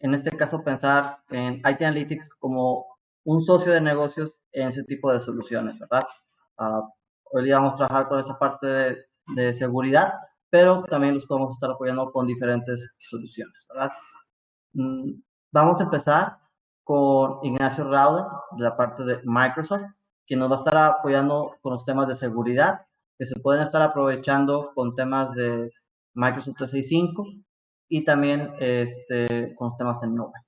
en este caso pensar en IT Analytics como un socio de negocios en ese tipo de soluciones, ¿verdad? Hoy día vamos a trabajar con esta parte de seguridad, pero también los podemos estar apoyando con diferentes soluciones, ¿verdad? Mm, Vamos a empezar con Ignacio Rauda, de la parte de Microsoft, que nos va a estar apoyando con los temas de seguridad, que se pueden estar aprovechando con temas de Microsoft 365 y también con los temas en nube.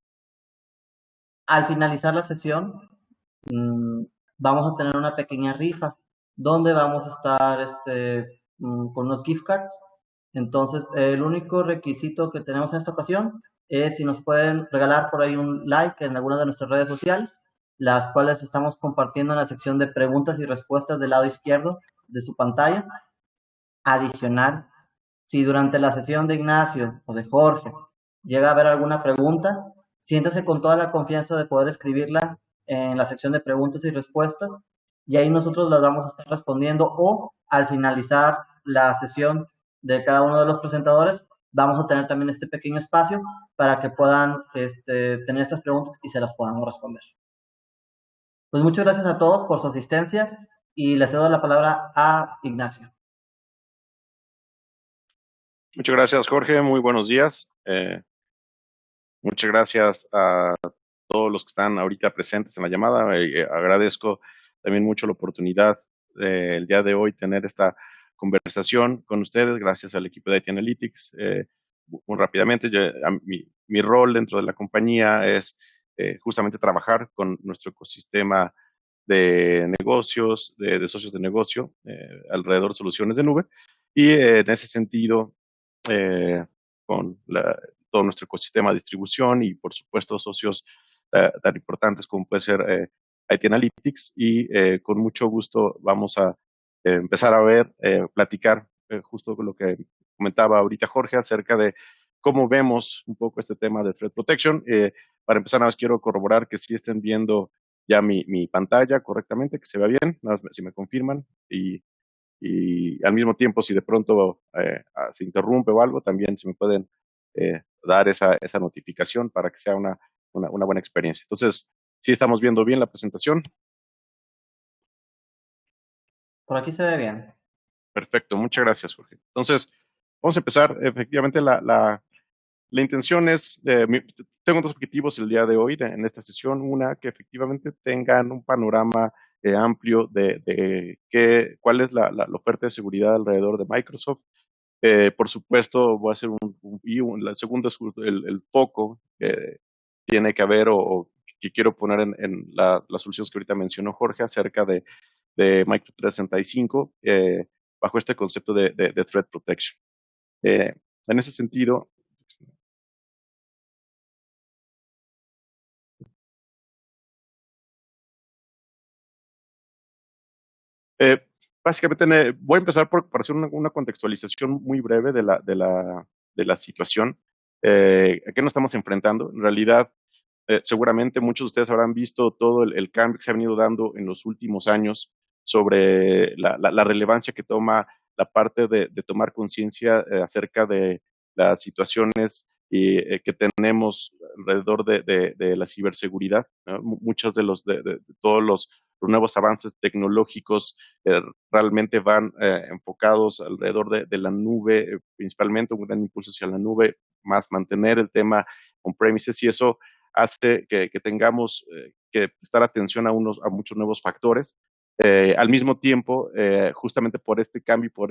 Al finalizar la sesión, mm, vamos a tener una pequeña rifa donde vamos a estar con unos gift cards. Entonces, el único requisito que tenemos en esta ocasión es si nos pueden regalar por ahí un like en alguna de nuestras redes sociales, las cuales estamos compartiendo en la sección de preguntas y respuestas del lado izquierdo de su pantalla. Adicional, si durante la sesión de Ignacio o de Jorge llega a haber alguna pregunta, siéntase con toda la confianza de poder escribirla en la sección de preguntas y respuestas y ahí nosotros las vamos a estar respondiendo o al finalizar la sesión de cada uno de los presentadores vamos a tener también este pequeño espacio para que puedan tener estas preguntas y se las podamos responder. Pues muchas gracias a todos por su asistencia y le cedo la palabra a Ignacio. Muchas gracias, Jorge. Muy buenos días. Muchas gracias a todos los que están ahorita presentes en la llamada. Agradezco también mucho la oportunidad del día de hoy tener esta conversación con ustedes, gracias al equipo de IT Analytics. Muy rápidamente, mi rol dentro de la compañía es justamente trabajar con nuestro ecosistema de negocios, de socios de negocio, alrededor de soluciones de nube. Y en ese sentido, con todo nuestro ecosistema de distribución y, por supuesto, socios tan importantes como puede ser IT Analytics. Y con mucho gusto vamos a empezar a platicar justo con lo que comentaba ahorita Jorge acerca de cómo vemos un poco este tema de Threat Protection. Para empezar, nada más quiero corroborar que sí estén viendo ya mi pantalla correctamente, que se vea bien, nada más si me confirman. Y al mismo tiempo, si de pronto se interrumpe o algo, también se me pueden dar esa notificación para que sea una buena experiencia. Entonces, sí estamos viendo bien la presentación. Por aquí se ve bien. Perfecto, muchas gracias, Jorge. Entonces, vamos a empezar. Efectivamente, la intención es, tengo dos objetivos el día de hoy en esta sesión. Una, que efectivamente tengan un panorama amplio de cuál es la oferta de seguridad alrededor de Microsoft. Por supuesto, voy a hacer la segunda es el foco que tiene que haber o que quiero poner en las soluciones que ahorita mencionó Jorge acerca de Microsoft 365 bajo este concepto de Threat Protection. En ese sentido, Eh, básicamente, voy a empezar por hacer una contextualización muy breve de la situación. ¿A qué nos estamos enfrentando? En realidad, seguramente muchos de ustedes habrán visto todo el cambio que se ha venido dando en los últimos años sobre la relevancia que toma la parte de tomar conciencia acerca de las situaciones que tenemos alrededor de la ciberseguridad, ¿no? Muchos de todos los nuevos avances tecnológicos realmente van enfocados alrededor de la nube, principalmente un gran impulso hacia la nube, más mantener el tema on-premises, y eso hace que tengamos que prestar atención a muchos nuevos factores. Al mismo tiempo, justamente por este cambio y por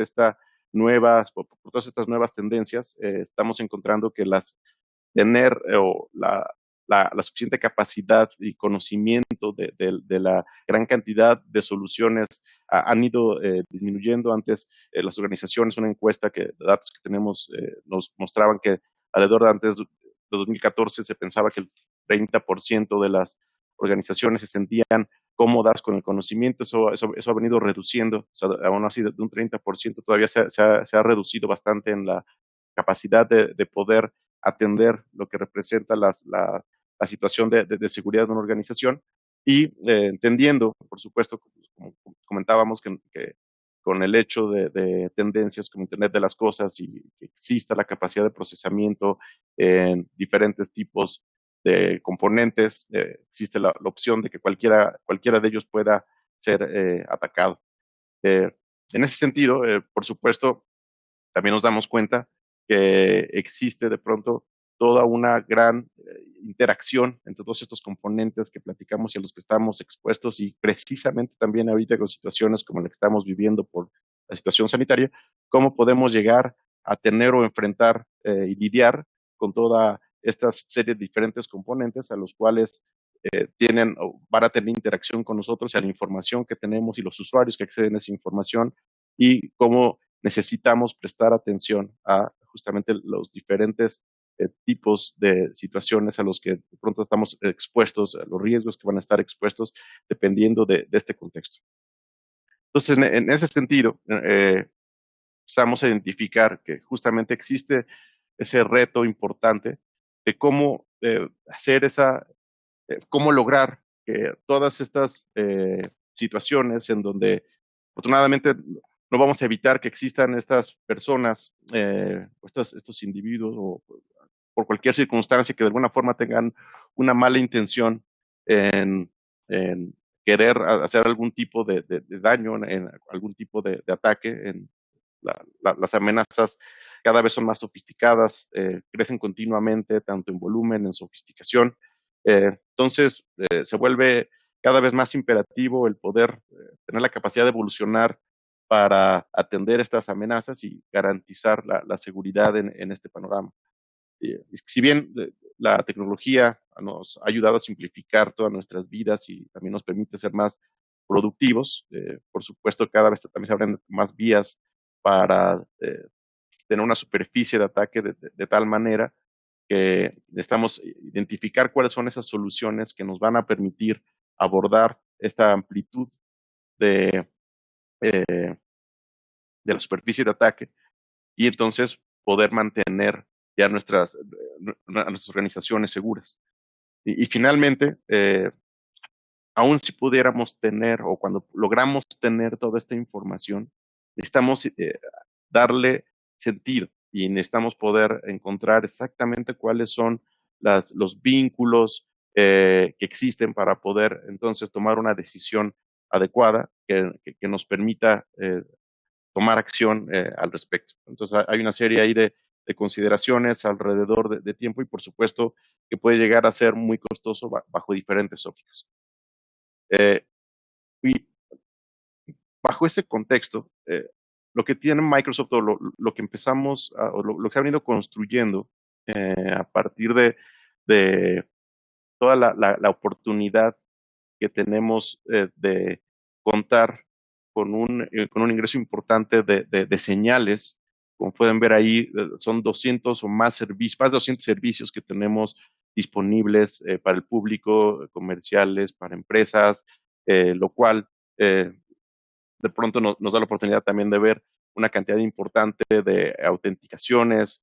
todas estas nuevas tendencias, estamos encontrando que tener la suficiente capacidad y conocimiento de la gran cantidad de soluciones han ido disminuyendo. Antes, las organizaciones, una encuesta datos que tenemos nos mostraban que alrededor de antes de 2014 se pensaba que el 30% de las organizaciones se sentían cómodas con el conocimiento. Eso ha venido reduciendo, o sea, aún así de un 30% todavía se ha reducido bastante en la capacidad de poder atender lo que representa la situación de seguridad de una organización y entendiendo, por supuesto, como comentábamos, que con el hecho de tendencias como Internet de las Cosas y que exista la capacidad de procesamiento en diferentes tipos componentes, existe la opción de que cualquiera de ellos pueda ser atacado. En ese sentido, por supuesto, también nos damos cuenta que existe de pronto toda una gran interacción entre todos estos componentes que platicamos y a los que estamos expuestos, y precisamente también ahorita con situaciones como la que estamos viviendo por la situación sanitaria, cómo podemos llegar a tener o enfrentar y lidiar con toda esta serie de diferentes componentes a los cuales tienen o van a tener interacción con nosotros, y a la información que tenemos y los usuarios que acceden a esa información, y cómo necesitamos prestar atención a justamente los diferentes tipos de situaciones a los que de pronto estamos expuestos, a los riesgos que van a estar expuestos dependiendo de este contexto. Entonces, en ese sentido, empezamos a identificar que justamente existe ese reto importante de cómo hacer cómo lograr que todas estas situaciones en donde afortunadamente no vamos a evitar que existan estas personas, estos individuos, o por cualquier circunstancia que de alguna forma tengan una mala intención en, en querer hacer algún tipo de daño, en algún tipo de ataque. Las amenazas cada vez son más sofisticadas, crecen continuamente, tanto en volumen, en sofisticación. Entonces, se vuelve cada vez más imperativo el poder tener la capacidad de evolucionar para atender estas amenazas y garantizar la seguridad en este panorama. Si bien la tecnología nos ha ayudado a simplificar todas nuestras vidas y también nos permite ser más productivos, por supuesto, cada vez también se abren más vías para tener una superficie de ataque de tal manera que necesitamos identificar cuáles son esas soluciones que nos van a permitir abordar esta amplitud de, eh, de la superficie de ataque, y entonces poder mantener ya nuestras organizaciones seguras. Y finalmente, aún si pudiéramos tener, o cuando logramos tener toda esta información, necesitamos darle sentido, y necesitamos poder encontrar exactamente cuáles son los vínculos que existen para poder entonces tomar una decisión adecuada que nos permita tomar acción al respecto. Entonces hay una serie ahí de consideraciones alrededor de tiempo, y por supuesto que puede llegar a ser muy costoso bajo diferentes ópticas. Y bajo este contexto, lo que tiene Microsoft, o lo que empezamos, o lo que se ha venido construyendo a partir de toda la oportunidad que tenemos de contar con un ingreso importante de señales. Como pueden ver ahí, son 200 o más servicios, más de 200 servicios que tenemos disponibles para el público, comerciales, para empresas, lo cual de pronto nos da la oportunidad también de ver una cantidad importante de autenticaciones,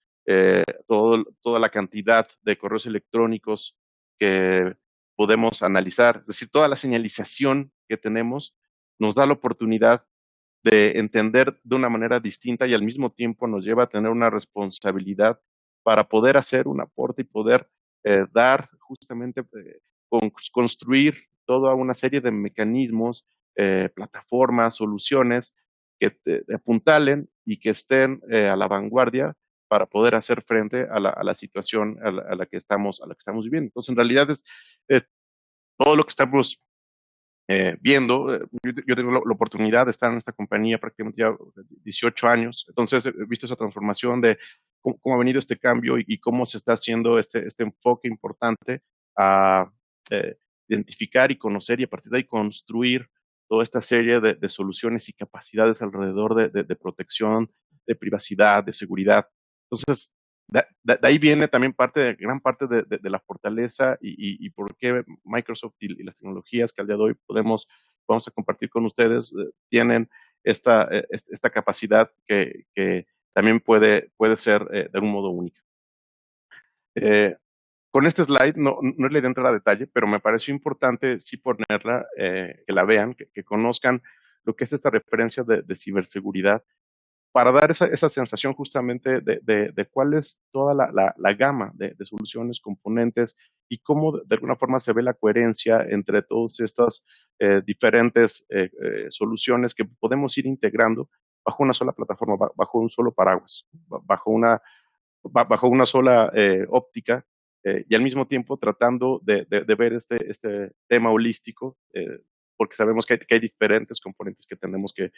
toda la cantidad de correos electrónicos que podemos analizar. Es decir, toda la señalización que tenemos nos da la oportunidad de entender de una manera distinta, y al mismo tiempo nos lleva a tener una responsabilidad para poder hacer un aporte y poder dar justamente, construir toda una serie de mecanismos, plataformas, soluciones que apuntalen y que estén a la vanguardia para poder hacer frente a la situación a la que estamos viviendo. Entonces, en realidad es todo lo que estamos viendo. Yo tengo la oportunidad de estar en esta compañía prácticamente ya 18 años, entonces he visto esa transformación de cómo ha venido este cambio, y cómo se está haciendo este enfoque importante a identificar y conocer, y a partir de ahí construir toda esta serie de soluciones y capacidades alrededor de protección, de privacidad, de seguridad. Entonces, de ahí viene también gran parte de la fortaleza, y por qué Microsoft y las tecnologías que al día de hoy vamos a compartir con ustedes tienen esta capacidad que también puede ser de algún modo única. Con este slide no es la idea de entrar a detalle, pero me pareció importante sí ponerla, que la vean, que conozcan lo que es esta referencia de ciberseguridad, para dar esa sensación justamente de cuál es toda la gama de soluciones, componentes y cómo de alguna forma se ve la coherencia entre todas estas diferentes soluciones que podemos ir integrando bajo una sola plataforma, bajo un solo paraguas, bajo una sola óptica y al mismo tiempo tratando de ver este tema holístico, porque sabemos que hay diferentes componentes que tenemos que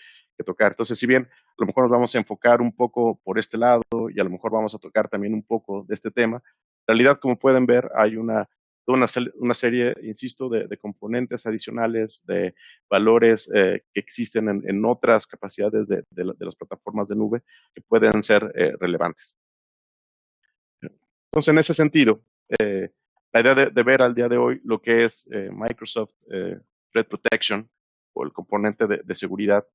tocar. Entonces, si bien a lo mejor nos vamos a enfocar un poco por este lado y a lo mejor vamos a tocar también un poco de este tema, en realidad, como pueden ver, hay una serie, insisto, de componentes adicionales, de valores que existen en otras capacidades de las plataformas de nube que pueden ser relevantes. Entonces, en ese sentido, la idea de ver al día de hoy lo que es Microsoft Threat Protection o el componente de seguridad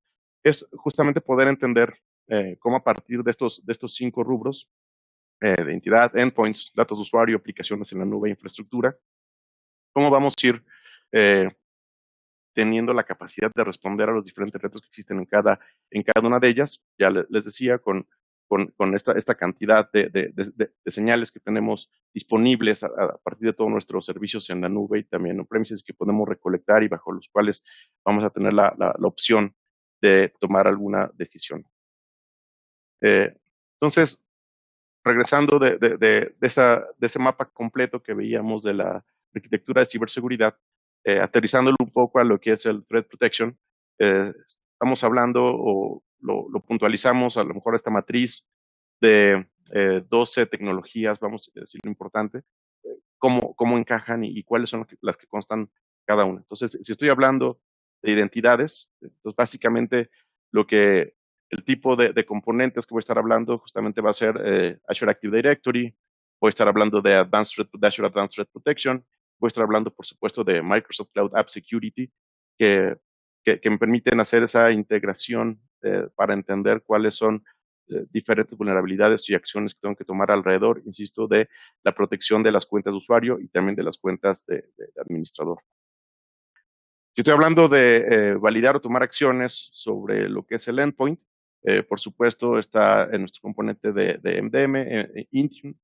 es justamente poder entender cómo a partir de estos 5 rubros de identidad, endpoints, datos de usuario, aplicaciones en la nube, infraestructura, cómo vamos a ir eh, teniendo la capacidad de responder a los diferentes retos que existen en cada una de ellas. Ya les decía, con esta cantidad de señales que tenemos disponibles a partir de todos nuestros servicios en la nube y también on-premises que podemos recolectar y bajo los cuales vamos a tener la opción de tomar alguna decisión. Entonces, regresando de ese mapa completo que veíamos de la arquitectura de ciberseguridad, aterrizándolo un poco a lo que es el Threat Protection, estamos hablando o lo puntualizamos a lo mejor esta matriz de 12 tecnologías, vamos a decir lo importante, cómo encajan y cuáles son las que constan cada una. Entonces, si estoy hablando de identidades, entonces básicamente el tipo de componentes que voy a estar hablando justamente va a ser Azure Active Directory, voy a estar hablando de Azure Advanced Threat Protection, voy a estar hablando, por supuesto, de Microsoft Cloud App Security, que, que me permiten hacer esa integración para entender cuáles son diferentes vulnerabilidades y acciones que tengo que tomar alrededor, insisto, de la protección de las cuentas de usuario y también de las cuentas de administrador. Si estoy hablando de validar o tomar acciones sobre lo que es el endpoint, por supuesto está en nuestro componente de MDM, Intune,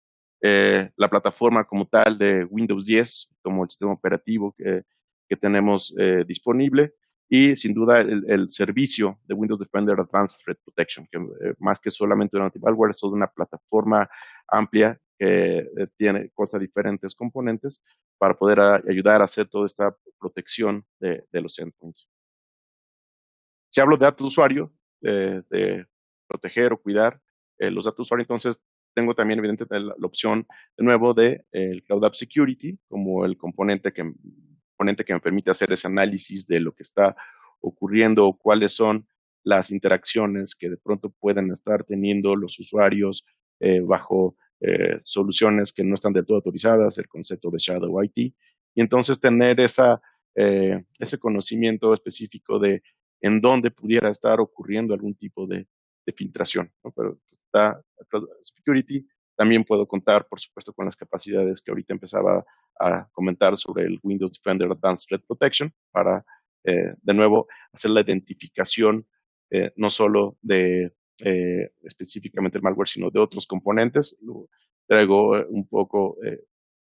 la plataforma como tal de Windows 10 como el sistema operativo que tenemos disponible y sin duda el servicio de Windows Defender Advanced Threat Protection, que más que solamente un antimalware, es toda una plataforma amplia que consta de diferentes componentes para poder ayudar a hacer toda esta protección de los endpoints. Si hablo de datos de usuario, de proteger o cuidar los datos de usuario, entonces tengo también evidentemente la opción de nuevo de el Cloud App Security como el componente que me permite hacer ese análisis de lo que está ocurriendo o cuáles son las interacciones que de pronto pueden estar teniendo los usuarios bajo soluciones que no están del todo autorizadas, el concepto de Shadow IT, y entonces tener ese conocimiento específico de en dónde pudiera estar ocurriendo algún tipo de filtración, ¿no? Pero está Security. También puedo contar, por supuesto, con las capacidades que ahorita empezaba a comentar sobre el Windows Defender Advanced Threat Protection para, de nuevo, hacer la identificación no solo de específicamente el malware, sino de otros componentes. Traigo un poco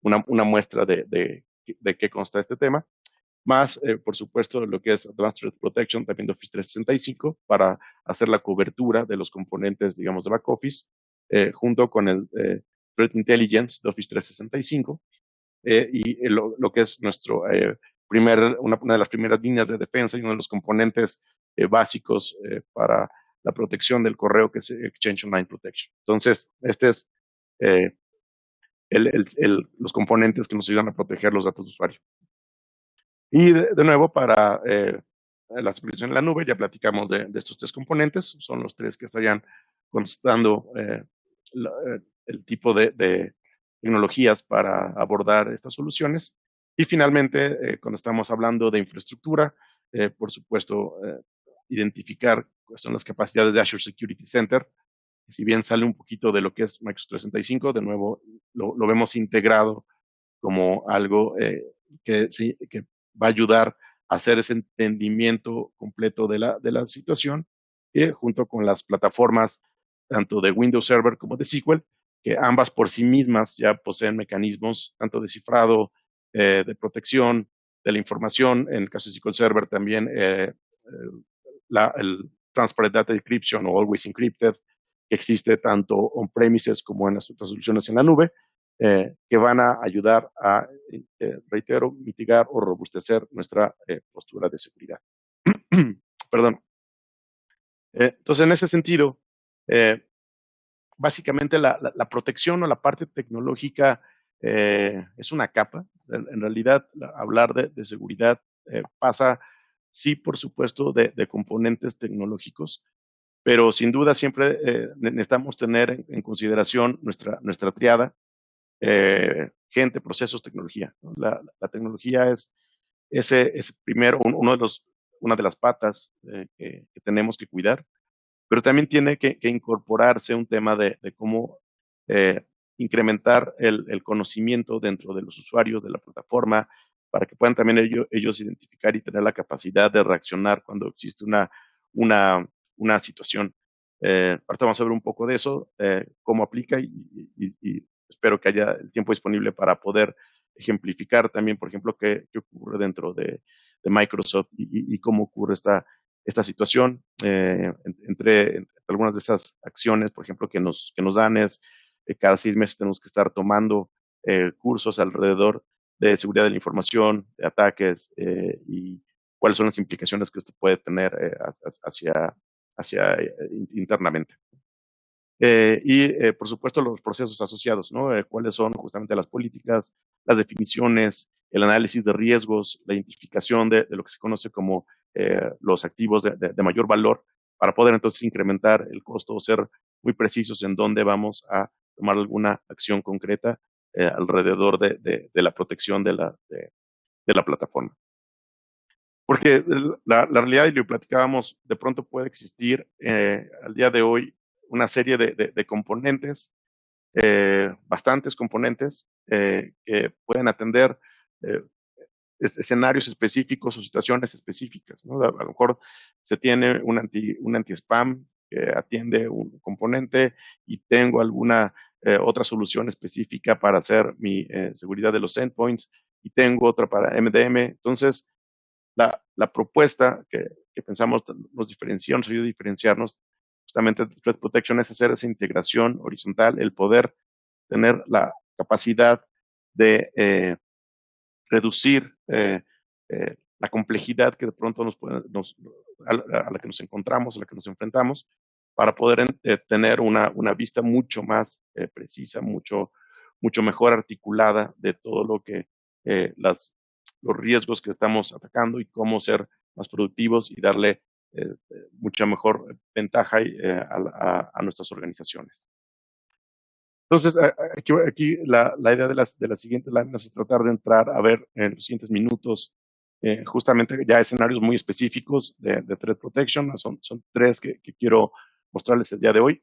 una muestra de qué consta este tema, más, por supuesto, lo que es Advanced Threat Protection, también de Office 365, para hacer la cobertura de los componentes, digamos, de back office, junto con el Threat Intelligence de Office 365, y lo que es una de las primeras líneas de defensa y uno de los componentes básicos para la protección del correo, que es Exchange Online Protection. Entonces, este es los componentes que nos ayudan a proteger los datos de usuario. Y de nuevo, para la aplicación en la nube, ya platicamos de estos 3 componentes, son los 3 que estarían constando el tipo de tecnologías para abordar estas soluciones. Y finalmente, cuando estamos hablando de infraestructura, por supuesto, identificar cuáles son las capacidades de Azure Security Center. Si bien sale un poquito de lo que es Microsoft 365, de nuevo lo vemos integrado como algo que va a ayudar a hacer ese entendimiento completo de la situación junto con las plataformas tanto de Windows Server como de SQL, que ambas por sí mismas ya poseen mecanismos tanto de cifrado, de protección de la información. En el caso de SQL Server también el Transparent Data Encryption o Always Encrypted, que existe tanto on-premises como en las otras soluciones en la nube, que van a ayudar a, reitero, mitigar o robustecer nuestra postura de seguridad. Perdón. Entonces, en ese sentido, básicamente la protección o la parte tecnológica es una capa. En realidad, hablar de seguridad pasa, sí, por supuesto, de componentes tecnológicos, pero sin duda siempre necesitamos tener en consideración nuestra triada, gente, procesos, tecnología, ¿no? La tecnología es ese primero, una de las patas que tenemos que cuidar, pero también tiene que incorporarse un tema de cómo incrementar el conocimiento dentro de los usuarios de la plataforma para que puedan también ellos identificar y tener la capacidad de reaccionar cuando existe una situación. Ahorita vamos a ver un poco de eso, cómo aplica y espero que haya el tiempo disponible para poder ejemplificar también, por ejemplo, qué ocurre dentro de Microsoft y cómo ocurre esta situación. Entre algunas de esas acciones, por ejemplo, que nos dan es cada 6 meses tenemos que estar tomando cursos alrededor de seguridad de la información, de ataques y cuáles son las implicaciones que esto puede tener hacia internamente. Por supuesto, los procesos asociados, ¿no? Cuáles son justamente las políticas, las definiciones, el análisis de riesgos, la identificación de lo que se conoce como los activos de mayor valor, para poder entonces incrementar el costo o ser muy precisos en dónde vamos a tomar alguna acción concreta alrededor de la protección de la plataforma. Porque la realidad, y lo platicábamos, de pronto puede existir al día de hoy una serie de componentes, bastantes componentes, que pueden atender escenarios específicos o situaciones específicas, ¿no? A lo mejor se tiene un anti-spam que atiende un componente y tengo alguna otra solución específica para hacer mi seguridad de los endpoints y tengo otra para MDM. Entonces, la propuesta que pensamos nos ayuda a diferenciarnos justamente de Threat Protection es hacer esa integración horizontal, el poder tener la capacidad de reducir la complejidad que de pronto a la que nos encontramos, a la que nos enfrentamos, para poder tener una vista mucho más precisa, mucho mejor articulada de todo lo que los riesgos que estamos atacando y cómo ser más productivos y darle mucha mejor ventaja a nuestras organizaciones. Entonces, aquí la idea de las siguientes láminas es tratar de entrar a ver en los siguientes minutos justamente ya escenarios muy específicos de Threat Protection. Son 3 que quiero mostrarles el día de hoy.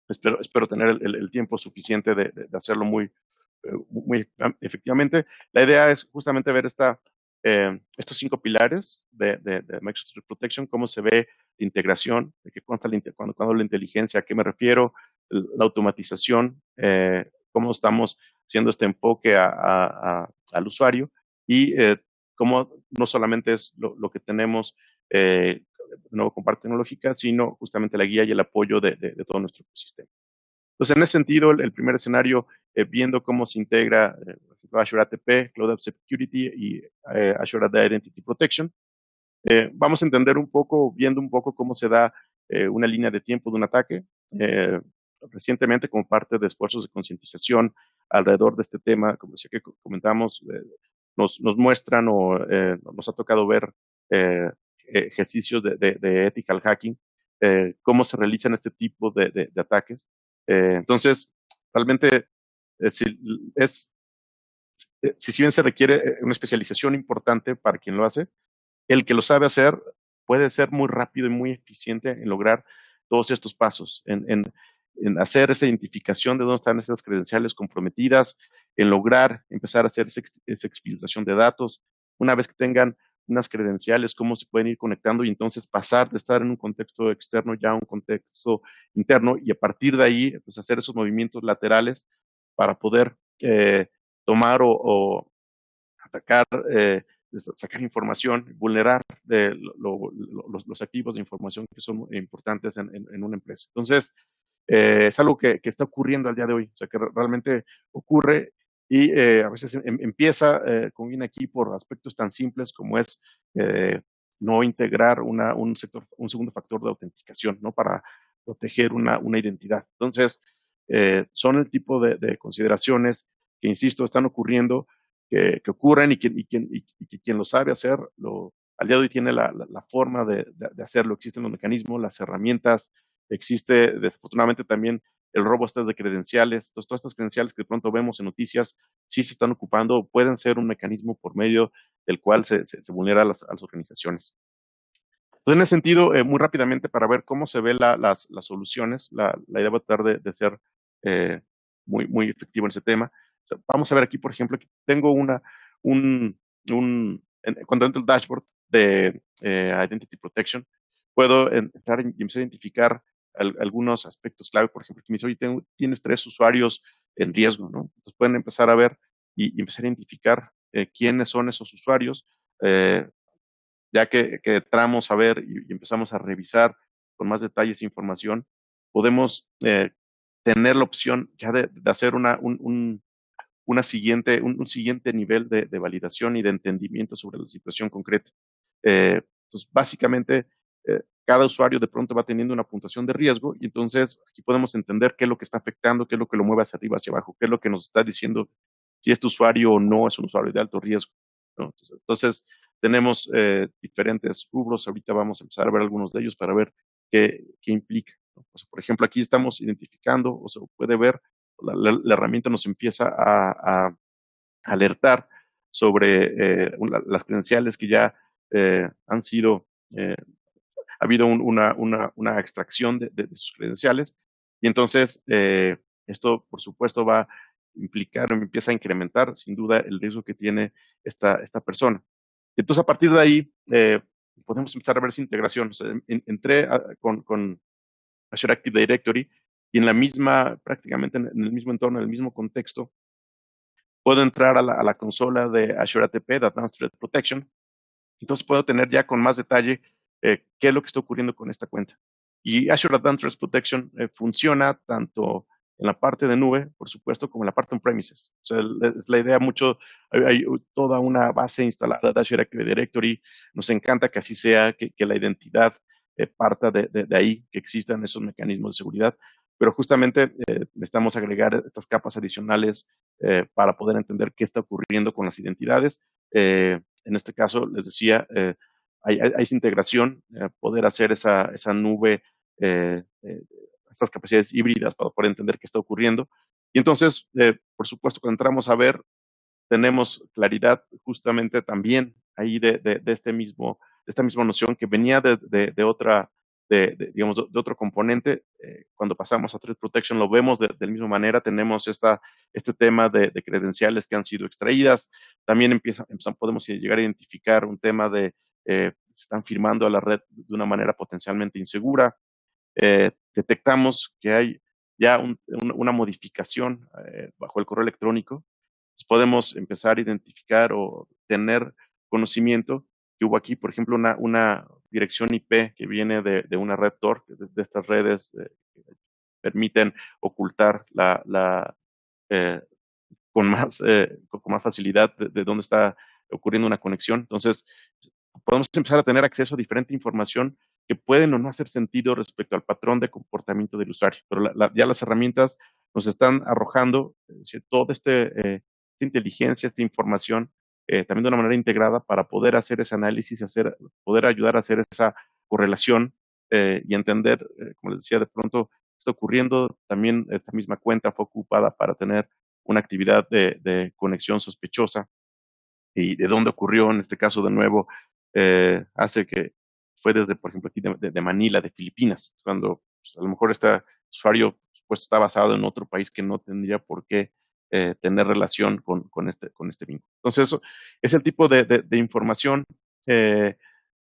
Espero tener el tiempo suficiente de hacerlo muy efectivamente. La idea es justamente ver estos 5 pilares de Microsoft Threat Protection, cómo se ve la integración, de qué consta cuando hablo de inteligencia, a qué me refiero, la automatización, cómo estamos haciendo este enfoque al usuario y cómo no solamente es lo que tenemos nuevo con parte tecnológica, sino justamente la guía y el apoyo de todo nuestro ecosistema. Entonces, en ese sentido, el primer escenario, viendo cómo se integra Azure ATP, Cloud App Security y Azure AD Identity Protection, vamos a entender viendo un poco cómo se da una línea de tiempo de un ataque. Recientemente, como parte de esfuerzos de concientización alrededor de este tema, como decía que comentamos, nos muestran o nos ha tocado ver ejercicios de ethical hacking, cómo se realizan este tipo de ataques. Entonces, realmente, si bien se requiere una especialización importante para quien lo hace, el que lo sabe hacer puede ser muy rápido y muy eficiente en lograr todos estos pasos, en hacer esa identificación de dónde están esas credenciales comprometidas, en lograr empezar a hacer esa exfiltración de datos. Una vez que tengan unas credenciales, cómo se pueden ir conectando y entonces pasar de estar en un contexto externo ya a un contexto interno y a partir de ahí pues, hacer esos movimientos laterales para poder tomar o atacar, sacar información, vulnerar los activos de información que son importantes en una empresa. Entonces, es algo que está ocurriendo al día de hoy, o sea, que realmente ocurre y a veces empieza con bien aquí por aspectos tan simples como es no integrar un segundo factor de autenticación, ¿no? Para proteger una identidad. Entonces, son el tipo de consideraciones que, insisto, están ocurriendo, que ocurren y que quien lo sabe hacer, al día de hoy tiene la forma de hacerlo. Existen los mecanismos, las herramientas, existe desafortunadamente también el robo de credenciales. Entonces, todas estas credenciales que de pronto vemos en noticias sí se están ocupando, pueden ser un mecanismo por medio del cual se vulnera a las organizaciones. Entonces, en ese sentido, muy rápidamente para ver cómo se ven las soluciones, la idea va a tratar de ser muy efectivo en ese tema. O sea, vamos a ver aquí, por ejemplo, aquí tengo cuando entro al dashboard de Identity Protection, puedo entrar y empezar a identificar algunos aspectos clave. Por ejemplo, que me dice, oye, tienes 3 usuarios en riesgo, ¿no? Entonces pueden empezar a ver y empezar a identificar quiénes son esos usuarios. Ya que entramos a ver y empezamos a revisar con más detalles e información, podemos tener la opción ya de hacer un siguiente nivel de validación y de entendimiento sobre la situación concreta. Entonces, básicamente, cada usuario de pronto va teniendo una puntuación de riesgo y entonces aquí podemos entender qué es lo que está afectando, qué es lo que lo mueve hacia arriba, hacia abajo, qué es lo que nos está diciendo si este usuario o no es un usuario de alto riesgo, ¿no? Entonces, tenemos diferentes rubros. Ahorita vamos a empezar a ver algunos de ellos para ver qué implica, ¿no? O sea, por ejemplo, aquí estamos identificando, o se puede ver, la herramienta nos empieza a alertar sobre las credenciales que ya han sido, ha habido una extracción de sus credenciales y entonces esto, por supuesto, va a implicar o empieza a incrementar sin duda el riesgo que tiene esta persona. Entonces, a partir de ahí, podemos empezar a ver esa integración. O sea, entré con Azure Active Directory y en la misma, prácticamente en el mismo entorno, en el mismo contexto, puedo entrar a la consola de Azure ATP, de Advanced Threat Protection. Entonces puedo tener ya con más detalle qué es lo que está ocurriendo con esta cuenta. Y Azure Advanced Threat Protection funciona tanto en la parte de nube, por supuesto, como en la parte on-premises. O sea, es la idea mucho, hay toda una base instalada de Azure Active Directory. Nos encanta que así sea, que la identidad parta de ahí, que existan esos mecanismos de seguridad. Pero justamente necesitamos agregar estas capas adicionales para poder entender qué está ocurriendo con las identidades. En este caso, les decía, hay esa integración, poder hacer esa nube, estas capacidades híbridas para poder entender qué está ocurriendo. Y entonces, por supuesto, cuando entramos a ver, tenemos claridad justamente también ahí de esta misma noción que venía de otra, digamos, de otro componente. Cuando pasamos a Threat Protection lo vemos de la misma manera, tenemos este tema de credenciales que han sido extraídas. También podemos llegar a identificar un tema de están firmando a la red de una manera potencialmente insegura. Detectamos que hay ya una modificación bajo el correo electrónico. Entonces podemos empezar a identificar o tener conocimiento que hubo aquí, por ejemplo, una dirección IP que viene de una red Tor, de estas redes que permiten ocultar eh, con más facilidad de dónde está ocurriendo una conexión. Entonces, podemos empezar a tener acceso a diferente información que pueden o no hacer sentido respecto al patrón de comportamiento del usuario. Pero ya las herramientas nos están arrojando toda esta inteligencia, esta información, también de una manera integrada para poder hacer ese análisis, poder ayudar a hacer esa correlación y entender, como les decía, de pronto está ocurriendo. También esta misma cuenta fue ocupada para tener una actividad de conexión sospechosa y de dónde ocurrió, en este caso de nuevo, hace que fue desde, por ejemplo, aquí de Manila, de Filipinas, cuando pues, a lo mejor este usuario pues, está basado en otro país que no tendría por qué tener relación con este vínculo. Entonces, eso es el tipo de información eh,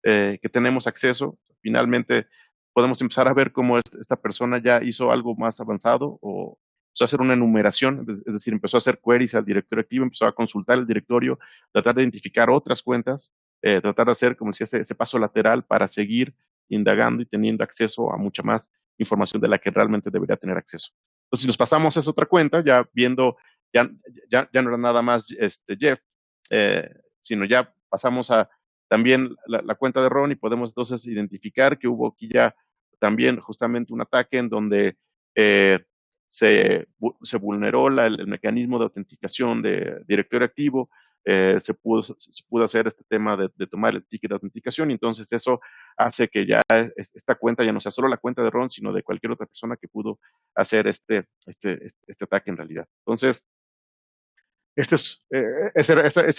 que tenemos acceso. Finalmente, podemos empezar a ver cómo esta persona ya hizo algo más avanzado o empezó a hacer una enumeración, es decir, empezó a hacer queries al directorio activo, empezó a consultar el directorio, tratar de identificar otras cuentas, tratar de hacer, como decía, ese paso lateral para seguir indagando y teniendo acceso a mucha más información de la que realmente debería tener acceso. Entonces, si nos pasamos a esa otra cuenta, ya viendo, ya, ya no era nada más Jeff, sino ya pasamos a también la cuenta de Ron y podemos entonces identificar que hubo aquí ya también justamente un ataque en donde se vulneró el mecanismo de autenticación de directorio activo, se pudo hacer este tema de tomar el ticket de autenticación y entonces eso hace que ya esta cuenta ya no sea solo la cuenta de Ron, sino de cualquier otra persona que pudo hacer este ataque en realidad. Entonces, ese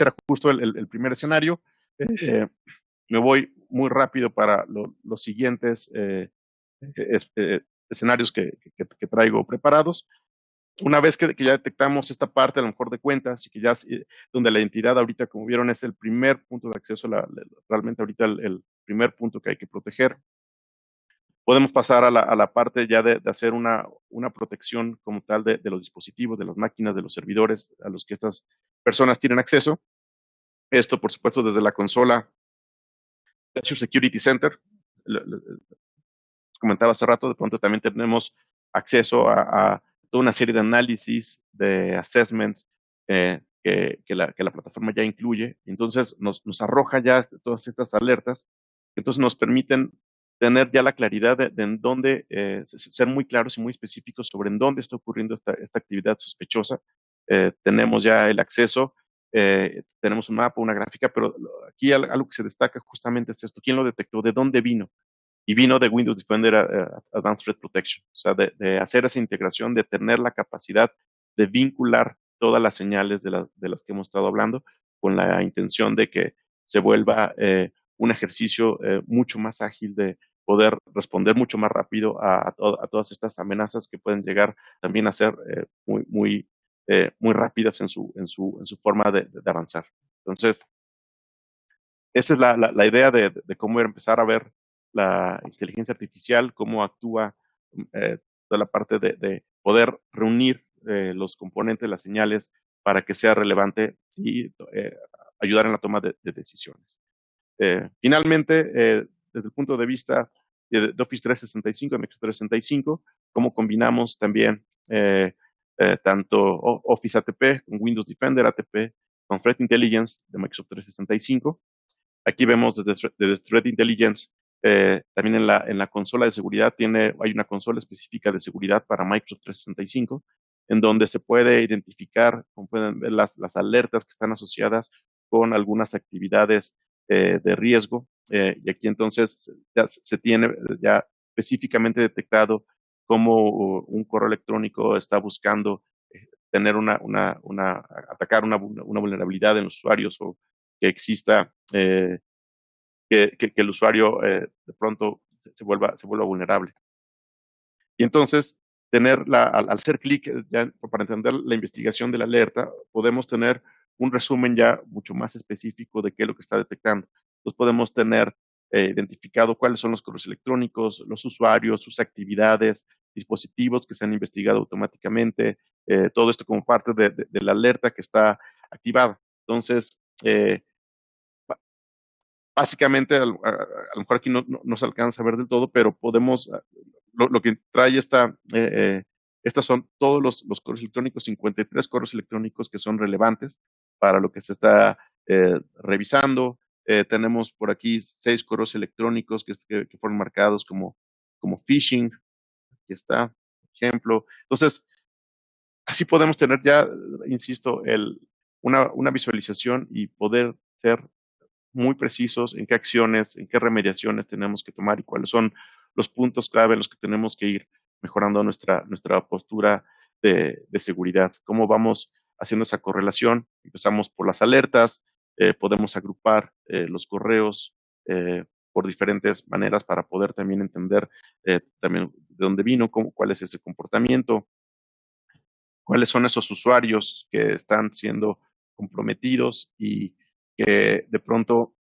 era justo el primer escenario. Me voy muy rápido para los siguientes escenarios que traigo preparados. Una vez que ya detectamos esta parte, a lo mejor de cuentas, y que ya, donde la identidad ahorita, como vieron, es el primer punto de acceso, realmente ahorita el primer punto que hay que proteger, podemos pasar a la parte ya de hacer una protección como tal de los dispositivos, de las máquinas, de los servidores a los que estas personas tienen acceso. Esto, por supuesto, desde la consola de Azure Security Center. Comentaba hace rato, de pronto también tenemos acceso a toda una serie de análisis, de assessments que la plataforma ya incluye. Entonces nos arroja ya todas estas alertas, entonces nos permiten tener ya la claridad de en dónde, ser muy claros y muy específicos sobre en dónde está ocurriendo esta actividad sospechosa. Tenemos ya el acceso, tenemos un mapa, una gráfica, pero aquí algo que se destaca justamente es esto. ¿Quién lo detectó? ¿De dónde vino? Y vino de Windows Defender Advanced Threat Protection. O sea, de hacer esa integración, de tener la capacidad de vincular todas las señales de las que hemos estado hablando con la intención de que se vuelva un ejercicio mucho más ágil de poder responder mucho más rápido a todas estas amenazas que pueden llegar también a ser muy rápidas en su forma de avanzar. Entonces, esa es la idea de cómo empezar a ver la inteligencia artificial, cómo actúa toda la parte de poder reunir los componentes, las señales, para que sea relevante y ayudar en la toma de decisiones. Finalmente, desde el punto de vista de Office 365, de Microsoft 365, cómo combinamos también tanto Office ATP con Windows Defender ATP, con Threat Intelligence de Microsoft 365. Aquí vemos desde Threat Intelligence, también en la consola de seguridad hay una consola específica de seguridad para Microsoft 365, en donde se puede identificar, como pueden ver, las alertas que están asociadas con algunas actividades de riesgo. Y aquí entonces ya se tiene ya específicamente detectado cómo un correo electrónico está buscando tener atacar una vulnerabilidad en los usuarios o que exista que el usuario de pronto se vuelva vulnerable. Y entonces, al hacer clic, para entender la investigación de la alerta, podemos tener un resumen ya mucho más específico de qué es lo que está detectando. Entonces podemos tener identificado cuáles son los correos electrónicos, los usuarios, sus actividades, dispositivos que se han investigado automáticamente, todo esto como parte de la alerta que está activada. Entonces, básicamente, a lo mejor aquí no se alcanza a ver del todo, pero podemos, lo que trae estas son todos los correos electrónicos, 53 correos electrónicos que son relevantes para lo que se está revisando. Tenemos por aquí 6 correos electrónicos que fueron marcados como phishing. Aquí está, por ejemplo. Entonces, así podemos tener ya, insisto, una visualización y poder ser muy precisos en qué acciones, en qué remediaciones tenemos que tomar y cuáles son los puntos clave en los que tenemos que ir mejorando nuestra postura de seguridad. Cómo vamos haciendo esa correlación. Empezamos por las alertas, podemos agrupar los correos por diferentes maneras para poder también entender también de dónde vino, cuál es ese comportamiento, cuáles son esos usuarios que están siendo comprometidos y que de pronto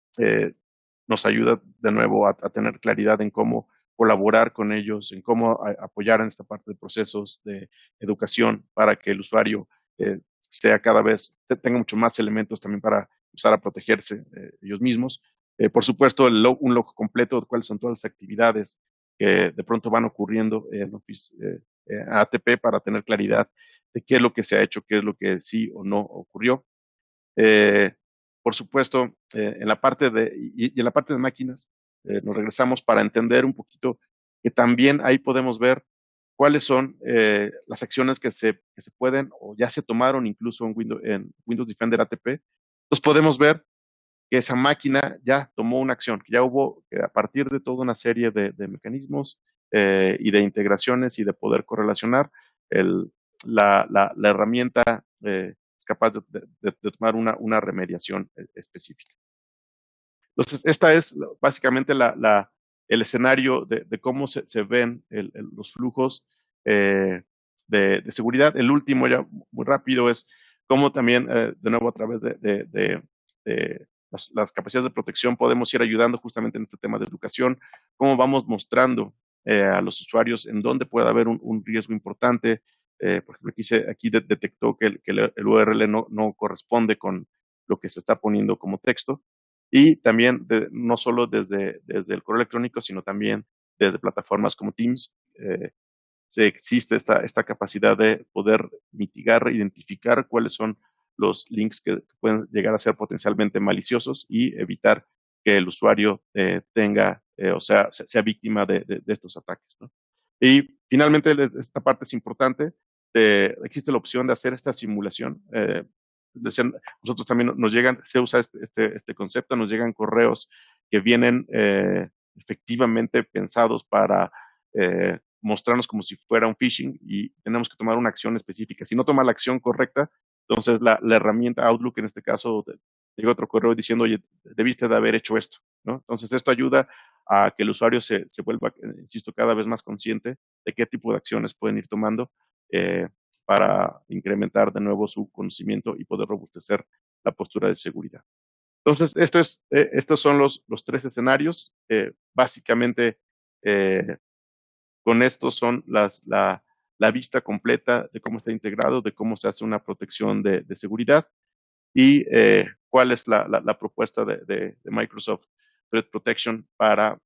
nos ayuda de nuevo a tener claridad en cómo colaborar con ellos, en cómo apoyar en esta parte de procesos de educación para que el usuario sea cada vez, tenga mucho más elementos también para empezar a protegerse ellos mismos. Por supuesto, un log completo de cuáles son todas las actividades que de pronto van ocurriendo en Office ATP para tener claridad de qué es lo que se ha hecho, qué es lo que sí o no ocurrió. Eh, por supuesto, en la parte y en la parte de máquinas, nos regresamos para entender un poquito que también ahí podemos ver cuáles son las acciones que se pueden o ya se tomaron incluso en Windows Defender ATP. Entonces podemos ver que esa máquina ya tomó una acción, que ya hubo, que a partir de toda una serie de mecanismos y de integraciones y de poder correlacionar, la herramienta es capaz de tomar una remediación específica. Entonces, esta es básicamente el escenario de cómo se ven los flujos de seguridad. El último, ya muy rápido, es cómo también, de nuevo, a través de las capacidades de protección podemos ir ayudando justamente en este tema de educación, cómo vamos mostrando a los usuarios en dónde puede haber un riesgo importante. Por ejemplo, aquí detectó que el URL no corresponde con lo que se está poniendo como texto. Y también no solo desde el correo electrónico, sino también desde plataformas como Teams, existe esta capacidad de poder mitigar, identificar cuáles son los links que pueden llegar a ser potencialmente maliciosos y evitar que el usuario tenga, o sea víctima de estos ataques, ¿no? Y finalmente, esta parte es importante, existe la opción de hacer esta simulación. Decían, nosotros también nos llegan, se usa este concepto, nos llegan correos que vienen efectivamente pensados para mostrarnos como si fuera un phishing y tenemos que tomar una acción específica. Si no toma la acción correcta, entonces la herramienta Outlook, en este caso, llega otro correo diciendo, oye, debiste de haber hecho esto, ¿no? Entonces esto ayuda a que el usuario se vuelva, insisto, cada vez más consciente de qué tipo de acciones pueden ir tomando para incrementar de nuevo su conocimiento y poder robustecer la postura de seguridad. Entonces, estos son los tres escenarios. Básicamente, con estos son la vista completa de cómo está integrado, de cómo se hace una protección de seguridad y cuál es la propuesta de Microsoft Threat Protection para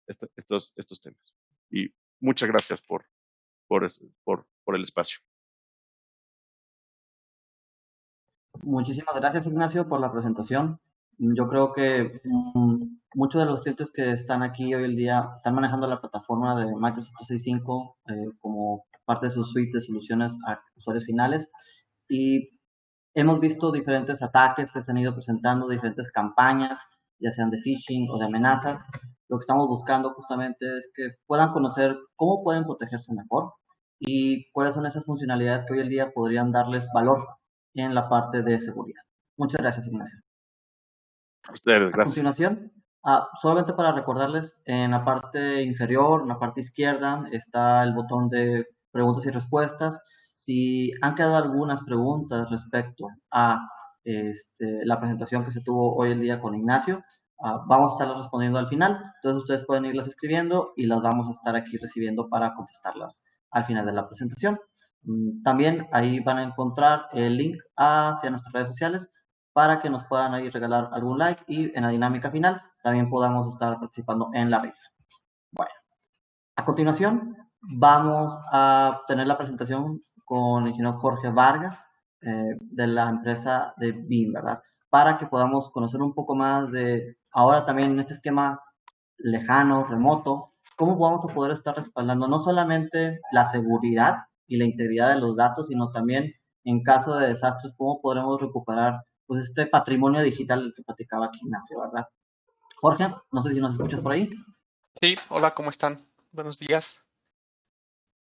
estos temas. Y muchas gracias por el espacio. Muchísimas gracias, Ignacio, por la presentación. Yo creo que muchos de los clientes que están aquí hoy en día están manejando la plataforma de Microsoft 365 como parte de su suite de soluciones a usuarios finales y hemos visto diferentes ataques que se han ido presentando, diferentes campañas, ya sean de phishing o de amenazas. Lo que estamos buscando justamente es que puedan conocer cómo pueden protegerse mejor y cuáles son esas funcionalidades que hoy en día podrían darles valor en la parte de seguridad. Muchas gracias, Ignacio. A ustedes, A gracias. continuación, solamente para recordarles, en la parte inferior, en la parte izquierda, está el botón de preguntas y respuestas. Si han quedado algunas preguntas respecto a la presentación que se tuvo hoy el día con Ignacio, vamos a estarlas respondiendo al final. Entonces ustedes pueden irlas escribiendo y las vamos a estar aquí recibiendo para contestarlas al final de la presentación. También ahí van a encontrar el link hacia nuestras redes sociales para que nos puedan ahí regalar algún like y en la dinámica final también podamos estar participando en la rifa. Bueno, a continuación vamos a tener la presentación con el ingeniero Jorge Vargas de la empresa de BIM, ¿verdad? Para que podamos conocer un poco más de, ahora también en este esquema lejano, remoto, cómo vamos a poder estar respaldando no solamente la seguridad y la integridad de los datos, sino también en caso de desastres, cómo podremos recuperar pues este patrimonio digital del que platicaba aquí Ignacio, ¿verdad? Jorge, no sé si nos escuchas por ahí. Sí, hola, ¿cómo están? Buenos días.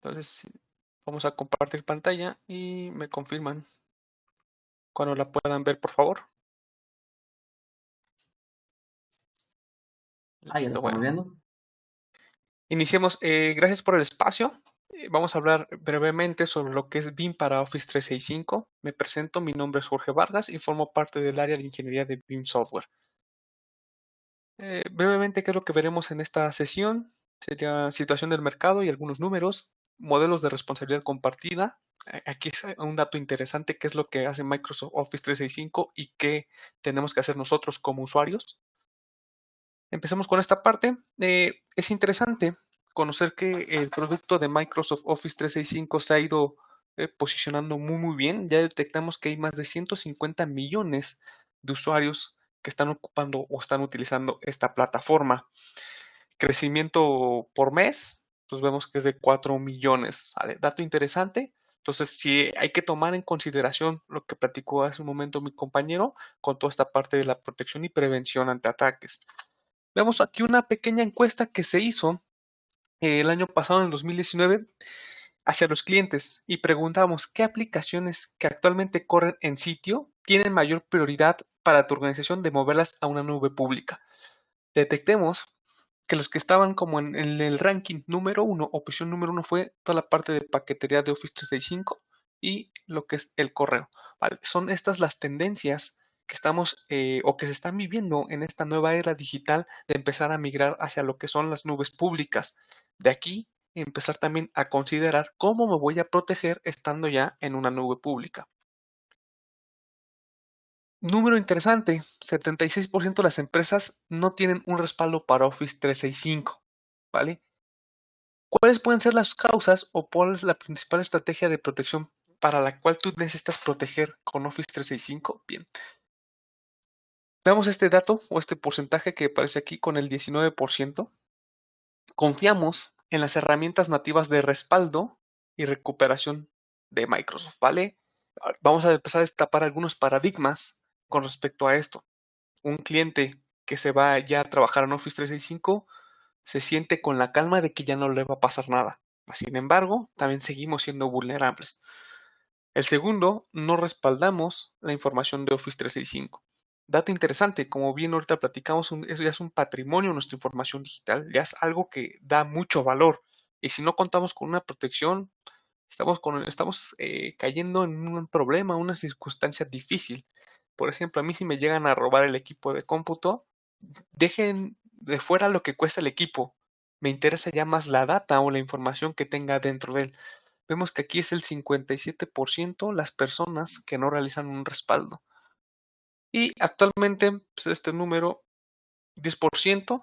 Entonces, vamos a compartir pantalla y me confirman cuando la puedan ver, por favor. Ahí ya lo Listo, estamos bueno. viendo. Iniciemos. Gracias por el espacio. Vamos a hablar brevemente sobre lo que es BIM para Office 365. Me presento, mi nombre es Jorge Vargas y formo parte del área de ingeniería de BIM Software. Brevemente, ¿qué es lo que veremos en esta sesión? Sería situación del mercado y algunos números, modelos de responsabilidad compartida. Aquí es un dato interesante, qué es lo que hace Microsoft Office 365 y qué tenemos que hacer nosotros como usuarios. Empecemos con esta parte. Es interesante conocer que el producto de Microsoft Office 365 se ha ido posicionando muy bien. Ya detectamos que hay más de 150 millones de usuarios que están ocupando o están utilizando esta plataforma. Crecimiento por mes, pues vemos que es de 4 millones. ¿Vale? Dato interesante. Entonces, sí hay que tomar en consideración lo que platicó hace un momento mi compañero con toda esta parte de la protección y prevención ante ataques. Vemos aquí una pequeña encuesta que se hizo el año pasado, en el 2019, hacia los clientes y preguntamos qué aplicaciones que actualmente corren en sitio tienen mayor prioridad para tu organización de moverlas a una nube pública. Detectemos que los que estaban como en el ranking número 1, opción número 1, fue toda la parte de paquetería de Office 365 y lo que es el correo. ¿Vale? Son estas las tendencias que estamos o que se están viviendo en esta nueva era digital de empezar a migrar hacia lo que son las nubes públicas. De aquí empezar también a considerar cómo me voy a proteger estando ya en una nube pública. Número interesante, 76% de las empresas no tienen un respaldo para Office 365, ¿vale? ¿Cuáles pueden ser las causas o cuál es la principal estrategia de protección para la cual tú necesitas proteger con Office 365? Bien, veamos este dato o este porcentaje que aparece aquí con el 19%. Confiamos en las herramientas nativas de respaldo y recuperación de Microsoft, ¿vale? Vamos a empezar a destapar algunos paradigmas con respecto a esto. Un cliente que se va ya a trabajar en Office 365 se siente con la calma de que ya no le va a pasar nada. Sin embargo, también seguimos siendo vulnerables. El segundo, no respaldamos la información de Office 365. Dato interesante, como bien ahorita platicamos, eso ya es un patrimonio, nuestra información digital, ya es algo que da mucho valor. Y si no contamos con una protección, estamos cayendo en un problema, una circunstancia difícil. Por ejemplo, a mí si me llegan a robar el equipo de cómputo, dejen de fuera lo que cuesta el equipo. Me interesa ya más la data o la información que tenga dentro de él. Vemos que aquí es el 57% las personas que no realizan un respaldo. Y actualmente, pues este número, 10%,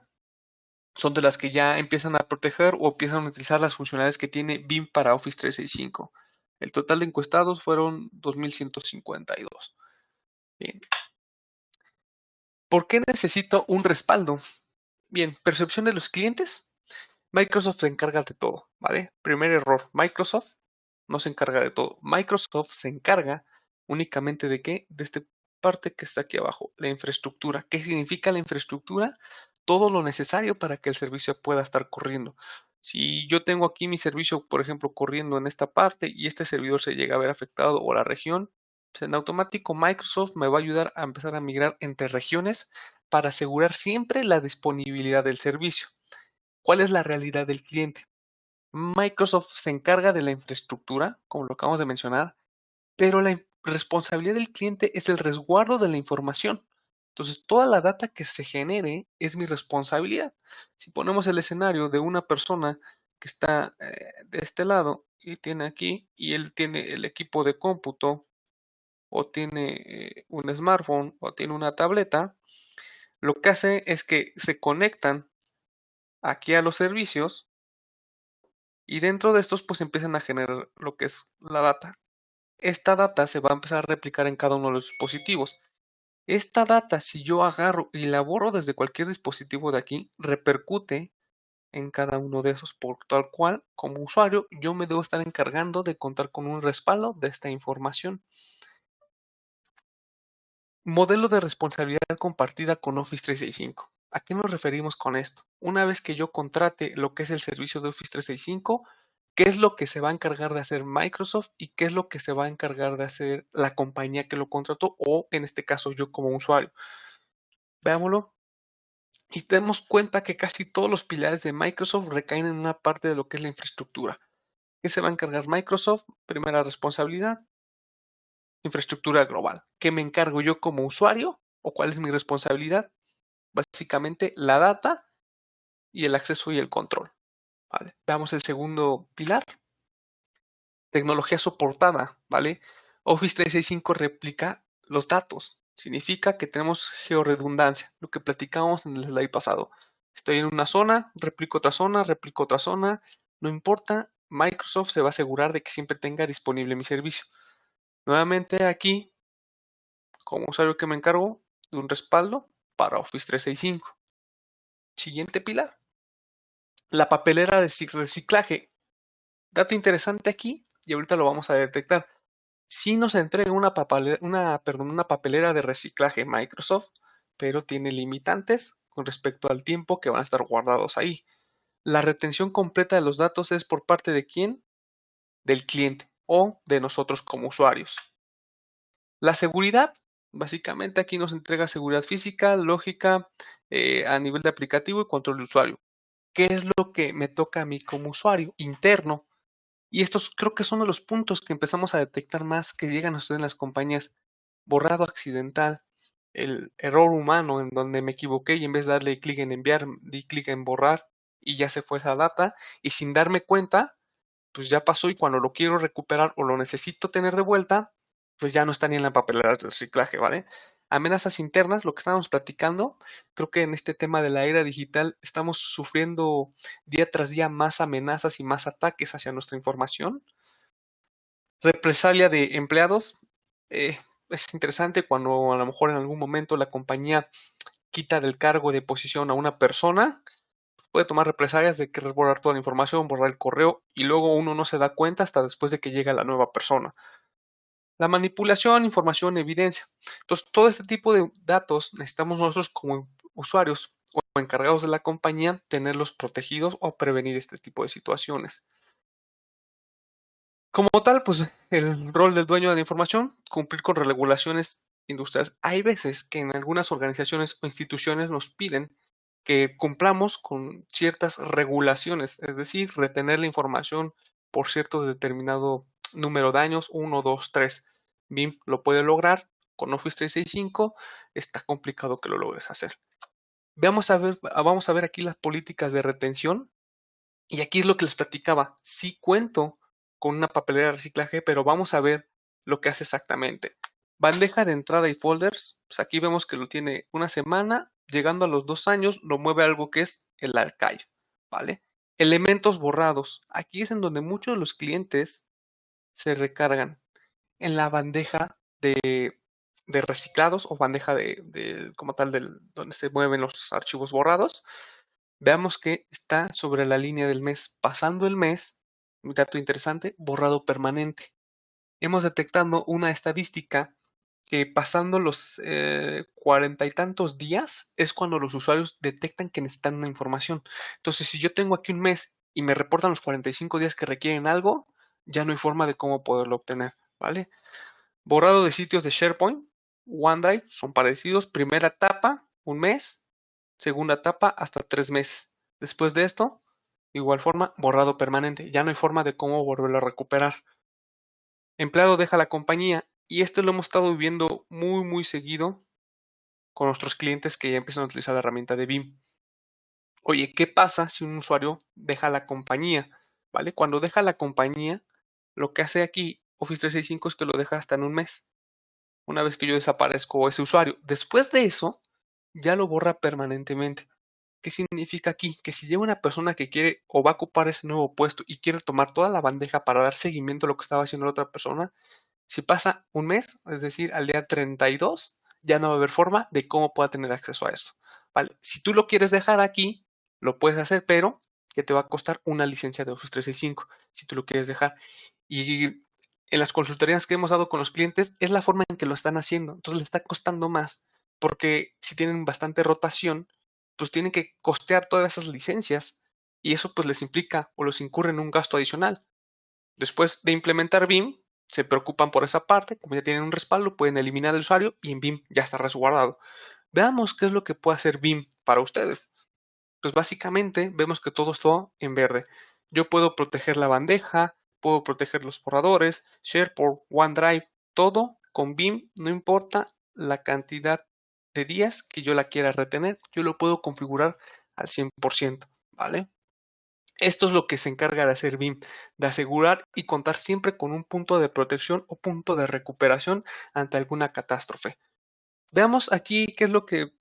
son de las que ya empiezan a proteger o empiezan a utilizar las funcionalidades que tiene BIM para Office 365. El total de encuestados fueron 2.152. Bien. ¿Por qué necesito un respaldo? Bien, percepción de los clientes. Microsoft se encarga de todo, ¿vale? Primer error, Microsoft no se encarga de todo. Microsoft se encarga únicamente de qué? De esta parte que está aquí abajo, la infraestructura. ¿Qué significa la infraestructura? Todo lo necesario para que el servicio pueda estar corriendo. Si yo tengo aquí mi servicio, por ejemplo, corriendo en esta parte y este servidor se llega a ver afectado o la región, pues en automático Microsoft me va a ayudar a empezar a migrar entre regiones para asegurar siempre la disponibilidad del servicio. ¿Cuál es la realidad del cliente? Microsoft se encarga de la infraestructura, como lo acabamos de mencionar, pero la responsabilidad del cliente es el resguardo de la información. Entonces, toda la data que se genere es mi responsabilidad. Si ponemos el escenario de una persona que está de este lado y tiene aquí, y él tiene el equipo de cómputo, o tiene un smartphone, o tiene una tableta, lo que hace es que se conectan aquí a los servicios y dentro de estos pues empiezan a generar lo que es la data. Esta data se va a empezar a replicar en cada uno de los dispositivos. Esta data, si yo agarro y la borro desde cualquier dispositivo de aquí, repercute en cada uno de esos, por tal cual, como usuario, yo me debo estar encargando de contar con un respaldo de esta información. Modelo de responsabilidad compartida con Office 365. ¿A qué nos referimos con esto? Una vez que yo contrate lo que es el servicio de Office 365, ¿qué es lo que se va a encargar de hacer Microsoft y qué es lo que se va a encargar de hacer la compañía que lo contrató o en este caso yo como usuario? Veámoslo. Y tenemos cuenta que casi todos los pilares de Microsoft recaen en una parte de lo que es la infraestructura. ¿Qué se va a encargar Microsoft? Primera responsabilidad, infraestructura global. ¿Qué me encargo yo como usuario o cuál es mi responsabilidad? básicamente la data y el acceso y el control. ¿Vale? Veamos el segundo pilar. Tecnología soportada, ¿vale? Office 365 replica los datos. Significa que tenemos georredundancia, lo que platicábamos en el slide pasado. Estoy en una zona, replico otra zona, no importa, Microsoft se va a asegurar de que siempre tenga disponible mi servicio. Nuevamente aquí, como usuario que me encargo de un respaldo para Office 365. Siguiente pilar, la papelera de reciclaje. Dato interesante aquí, y ahorita lo vamos a detectar. Sí nos entrega una papelera de reciclaje Microsoft, pero tiene limitantes con respecto al tiempo que van a estar guardados ahí. La retención completa de los datos es por parte de quién? Del cliente o de nosotros como usuarios. La seguridad, básicamente aquí nos entrega seguridad física, lógica, a nivel de aplicativo y control de usuario. ¿Qué es lo que me toca a mí como usuario interno? Y estos creo que son de los puntos que empezamos a detectar más que llegan a ustedes en las compañías. Borrado accidental, el error humano en donde me equivoqué y en vez de darle clic en enviar, di clic en borrar y ya se fue esa data y sin darme cuenta, pues ya pasó y cuando lo quiero recuperar o lo necesito tener de vuelta, pues ya no está ni en la papelera de reciclaje, ¿vale? Amenazas internas, lo que estábamos platicando, creo que en este tema de la era digital estamos sufriendo día tras día más amenazas y más ataques hacia nuestra información. Represalia de empleados, es interesante cuando a lo mejor en algún momento la compañía quita del cargo de posición a una persona, puede tomar represalias de querer borrar toda la información, borrar el correo y luego uno no se da cuenta hasta después de que llega la nueva persona. La manipulación, información, evidencia. Entonces, todo este tipo de datos necesitamos nosotros como usuarios o encargados de la compañía tenerlos protegidos o prevenir este tipo de situaciones. Como tal, pues el rol del dueño de la información, cumplir con regulaciones industriales. Hay veces que en algunas organizaciones o instituciones nos piden que cumplamos con ciertas regulaciones, es decir, retener la información por cierto determinado número de años, 1, 2, 3. BIM lo puede lograr, con Office 365 está complicado que lo logres hacer. Vamos a ver aquí las políticas de retención y aquí es lo que les platicaba. Sí cuento con una papelera de reciclaje, pero vamos a ver lo que hace exactamente. Bandeja de entrada y folders, pues aquí vemos que lo tiene una semana, llegando a los 2 años lo mueve a algo que es el archive, ¿vale? Elementos borrados, aquí es en donde muchos de los clientes se recargan en la bandeja de reciclados o bandeja como tal donde se mueven los archivos borrados. Veamos que está sobre la línea del mes. Pasando el mes, un dato interesante, borrado permanente. Hemos detectado una estadística que pasando los 40 y tantos días es cuando los usuarios detectan que necesitan una información. Entonces, si yo tengo aquí un mes y me reportan los 45 días que requieren algo, ya no hay forma de cómo poderlo obtener, ¿vale? Borrado de sitios de SharePoint, OneDrive, son parecidos. Primera etapa, un mes. Segunda etapa, hasta 3 meses. Después de esto, igual forma, borrado permanente. Ya no hay forma de cómo volverlo a recuperar. Empleado deja la compañía y esto lo hemos estado viviendo muy seguido con nuestros clientes que ya empiezan a utilizar la herramienta de BIM. Oye, ¿qué pasa si un usuario deja la compañía? ¿Vale? Cuando deja la compañía, lo que hace aquí Office 365 es que lo deja hasta en un mes. Una vez que yo desaparezco ese usuario. Después de eso, ya lo borra permanentemente. ¿Qué significa aquí? Que si llega una persona que quiere o va a ocupar ese nuevo puesto y quiere tomar toda la bandeja para dar seguimiento a lo que estaba haciendo la otra persona, si pasa un mes, es decir, al día 32, ya no va a haber forma de cómo pueda tener acceso a eso. ¿Vale? Si tú lo quieres dejar aquí, lo puedes hacer, pero que te va a costar una licencia de Office 365 si tú lo quieres dejar. Y en las consultorías que hemos dado con los clientes es la forma en que lo están haciendo. Entonces le está costando más porque si tienen bastante rotación, pues tienen que costear todas esas licencias y eso pues les implica o los incurre en un gasto adicional. Después de implementar BIM, se preocupan por esa parte, como ya tienen un respaldo, pueden eliminar el usuario y en BIM ya está resguardado. Veamos qué es lo que puede hacer BIM para ustedes. Pues básicamente vemos que todo está en verde. Yo puedo proteger la bandeja, puedo proteger los borradores, SharePoint, OneDrive, todo con BIM, no importa la cantidad de días que yo la quiera retener, yo lo puedo configurar al 100%, ¿vale? Esto es lo que se encarga de hacer BIM, de asegurar y contar siempre con un punto de protección o punto de recuperación ante alguna catástrofe. Veamos aquí qué es lo que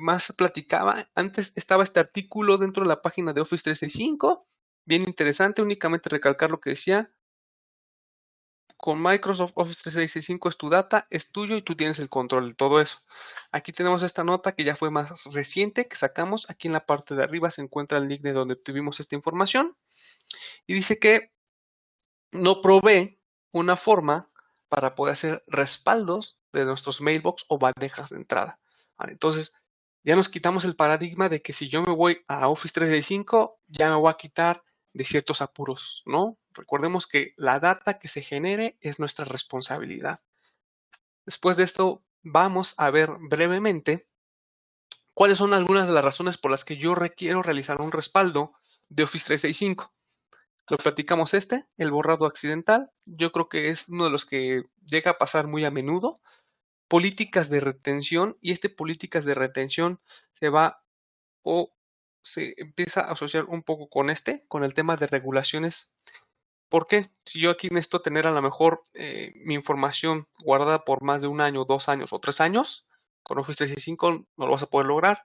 más platicaba. Antes estaba este artículo dentro de la página de Office 365, bien interesante, únicamente recalcar lo que decía. Con Microsoft Office 365 es tu data, es tuyo y tú tienes el control de todo eso. Aquí tenemos esta nota que ya fue más reciente que sacamos. Aquí en la parte de arriba se encuentra el link de donde tuvimos esta información. Y dice que no provee una forma para poder hacer respaldos de nuestros mailbox o bandejas de entrada. Vale, entonces, ya nos quitamos el paradigma de que si yo me voy a Office 365, ya me voy a quitar de ciertos apuros, ¿no? Recordemos que la data que se genere es nuestra responsabilidad. Después de esto, vamos a ver brevemente cuáles son algunas de las razones por las que yo requiero realizar un respaldo de Office 365. Lo platicamos el borrado accidental. Yo creo que es uno de los que llega a pasar muy a menudo. Políticas de retención, y políticas de retención se va o se empieza a asociar un poco con el tema de regulaciones. ¿Por qué? Si yo aquí necesito tener a lo mejor mi información guardada por más de un año, 2 años o 3 años, con Office 365 no lo vas a poder lograr.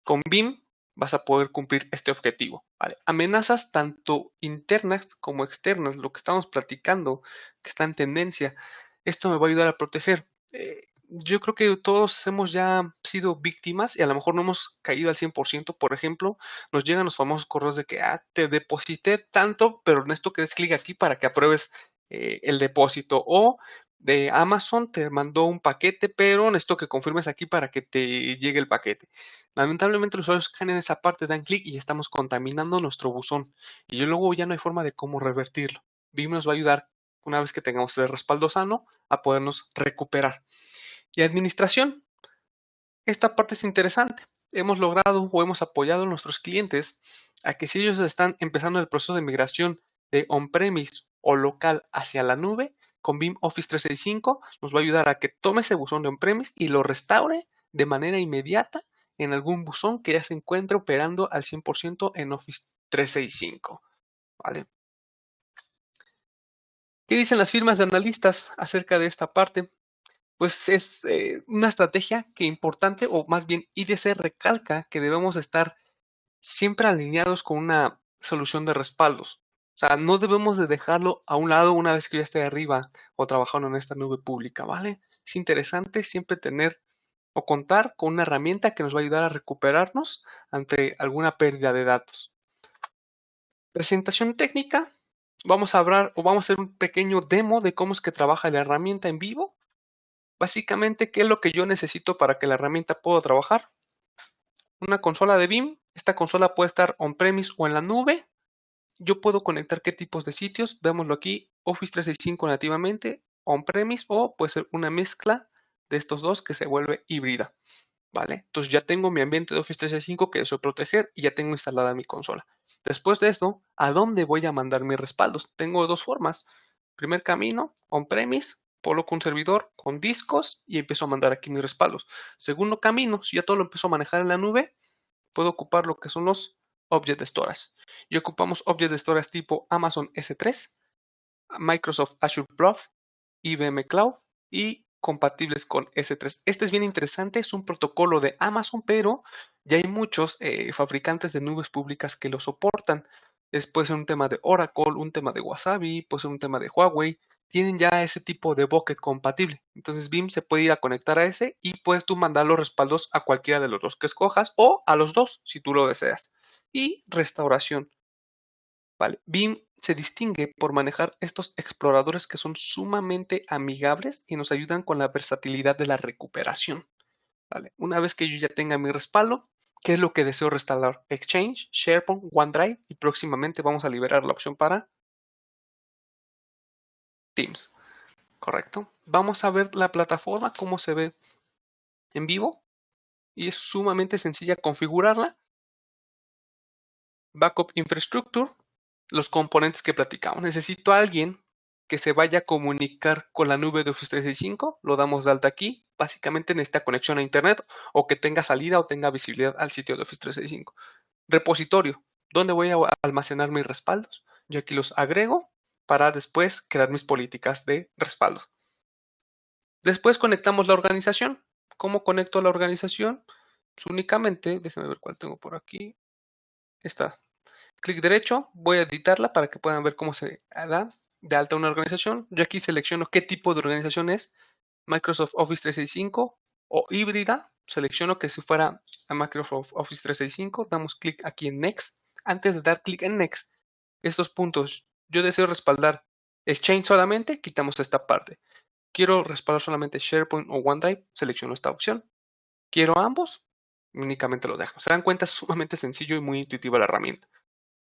Con BIM vas a poder cumplir este objetivo. ¿Vale? Amenazas tanto internas como externas, lo que estamos platicando, que está en tendencia, esto me va a ayudar a proteger. Yo creo que todos hemos ya sido víctimas y a lo mejor no hemos caído al 100%. Por ejemplo, nos llegan los famosos correos de que te deposité tanto, pero necesito que des clic aquí para que apruebes el depósito. O de Amazon te mandó un paquete, pero necesito que confirmes aquí para que te llegue el paquete. Lamentablemente los usuarios caen en esa parte, dan clic y ya estamos contaminando nuestro buzón. Y luego ya no hay forma de cómo revertirlo. BIM nos va a ayudar, una vez que tengamos el respaldo sano, a podernos recuperar. Y administración. Esta parte es interesante. Hemos logrado o hemos apoyado a nuestros clientes a que si ellos están empezando el proceso de migración de on-premise o local hacia la nube, con BIM Office 365 nos va a ayudar a que tome ese buzón de on-premise y lo restaure de manera inmediata en algún buzón que ya se encuentre operando al 100% en Office 365. ¿Vale? ¿Qué dicen las firmas de analistas acerca de esta parte? Pues es una estrategia que importante, o más bien IDC recalca que debemos estar siempre alineados con una solución de respaldos. O sea, no debemos de dejarlo a un lado una vez que ya esté arriba o trabajando en esta nube pública, ¿vale? Es interesante siempre tener o contar con una herramienta que nos va a ayudar a recuperarnos ante alguna pérdida de datos. Presentación técnica. Vamos a hablar o vamos a hacer un pequeño demo de cómo es que trabaja la herramienta en vivo. Básicamente, ¿qué es lo que yo necesito para que la herramienta pueda trabajar? Una consola de BIM. Esta consola puede estar on-premise o en la nube. Yo puedo conectar qué tipos de sitios. Veámoslo aquí. Office 365 nativamente, on-premise, o puede ser una mezcla de estos dos que se vuelve híbrida. ¿Vale? Entonces ya tengo mi ambiente de Office 365 que deseo proteger y ya tengo instalada mi consola. Después de esto, ¿a dónde voy a mandar mis respaldos? Tengo dos formas. Primer camino, on-premise, coloco un servidor con discos y empiezo a mandar aquí mis respaldos. Segundo camino, si ya todo lo empiezo a manejar en la nube, puedo ocupar lo que son los Object Storage. Y ocupamos Object Storage tipo Amazon S3, Microsoft Azure Blob, IBM Cloud y compatibles con S3. Este es bien interesante, es un protocolo de Amazon, pero ya hay muchos fabricantes de nubes públicas que lo soportan. Puede ser un tema de Oracle, un tema de Wasabi, puede ser un tema de Huawei. Tienen ya ese tipo de bucket compatible. Entonces BIM se puede ir a conectar a ese y puedes tú mandar los respaldos a cualquiera de los dos que escojas o a los dos si tú lo deseas. Y restauración. Vale. BIM se distingue por manejar estos exploradores que son sumamente amigables y nos ayudan con la versatilidad de la recuperación. Vale. Una vez que yo ya tenga mi respaldo, ¿qué es lo que deseo restaurar? Exchange, SharePoint, OneDrive y próximamente vamos a liberar la opción para Teams. Correcto. Vamos a ver la plataforma, cómo se ve en vivo y es sumamente sencilla configurarla. Backup Infrastructure, los componentes que platicamos. Necesito a alguien que se vaya a comunicar con la nube de Office 365, lo damos de alta aquí. Básicamente necesita conexión a internet o que tenga salida o tenga visibilidad al sitio de Office 365. Repositorio, ¿dónde voy a almacenar mis respaldos? Yo aquí los agrego para después crear mis políticas de respaldo. Después conectamos la organización. ¿Cómo conecto la organización? Pues únicamente, déjenme ver cuál tengo por aquí. Esta. Clic derecho, voy a editarla para que puedan ver cómo se da de alta una organización. Yo aquí selecciono qué tipo de organización es. Microsoft Office 365 o híbrida. Selecciono que si fuera a Microsoft Office 365, damos clic aquí en Next. Antes de dar clic en Next, estos puntos, yo deseo respaldar Exchange solamente, quitamos esta parte. Quiero respaldar solamente SharePoint o OneDrive, selecciono esta opción. Quiero ambos, únicamente lo dejo. Se dan cuenta, es sumamente sencillo y muy intuitiva la herramienta.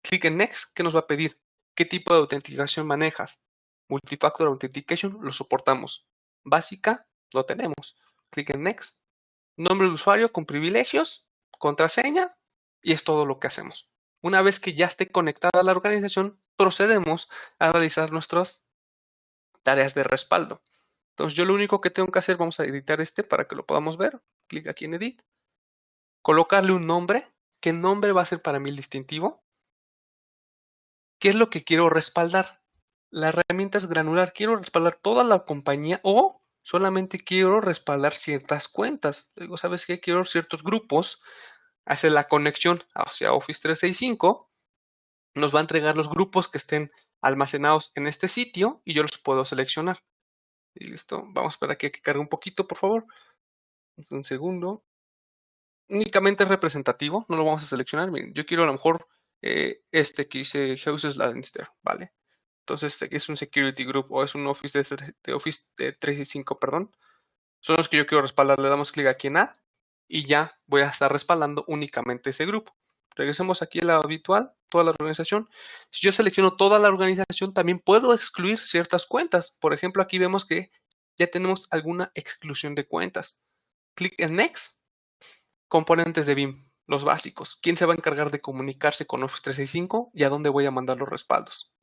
Clic en Next, ¿qué nos va a pedir? ¿Qué tipo de autenticación manejas? Multifactor Authentication, lo soportamos. Básica, lo tenemos. Clic en Next. Nombre de usuario con privilegios, contraseña, y es todo lo que hacemos. Una vez que ya esté conectada a la organización, procedemos a realizar nuestras tareas de respaldo. Entonces yo lo único que tengo que hacer, vamos a editar este para que lo podamos ver. Clic aquí en Edit. Colocarle un nombre. ¿Qué nombre va a ser para mí el distintivo? ¿Qué es lo que quiero respaldar? La herramienta es granular. ¿Quiero respaldar toda la compañía o solamente quiero respaldar ciertas cuentas? Digo, ¿sabes qué? Quiero ciertos grupos. Hace la conexión hacia Office 365. Nos va a entregar los grupos que estén almacenados en este sitio y yo los puedo seleccionar. Y listo. Vamos a esperar aquí a que cargue un poquito, por favor. Un segundo. Únicamente es representativo. No lo vamos a seleccionar. Miren, yo quiero a lo mejor este que dice Houses Lannister, ¿vale? Entonces es un security group o es un Office de Office de 365, perdón. Son los que yo quiero respaldar. Le damos clic aquí en Add y ya voy a estar respaldando únicamente ese grupo. Regresemos aquí a la habitual, toda la organización. Si yo selecciono toda la organización, también puedo excluir ciertas cuentas. Por ejemplo, aquí vemos que ya tenemos alguna exclusión de cuentas. Clic en Next. Componentes de BIM, los básicos. ¿Quién se va a encargar de comunicarse con Office 365 y a dónde voy a mandar los respaldos?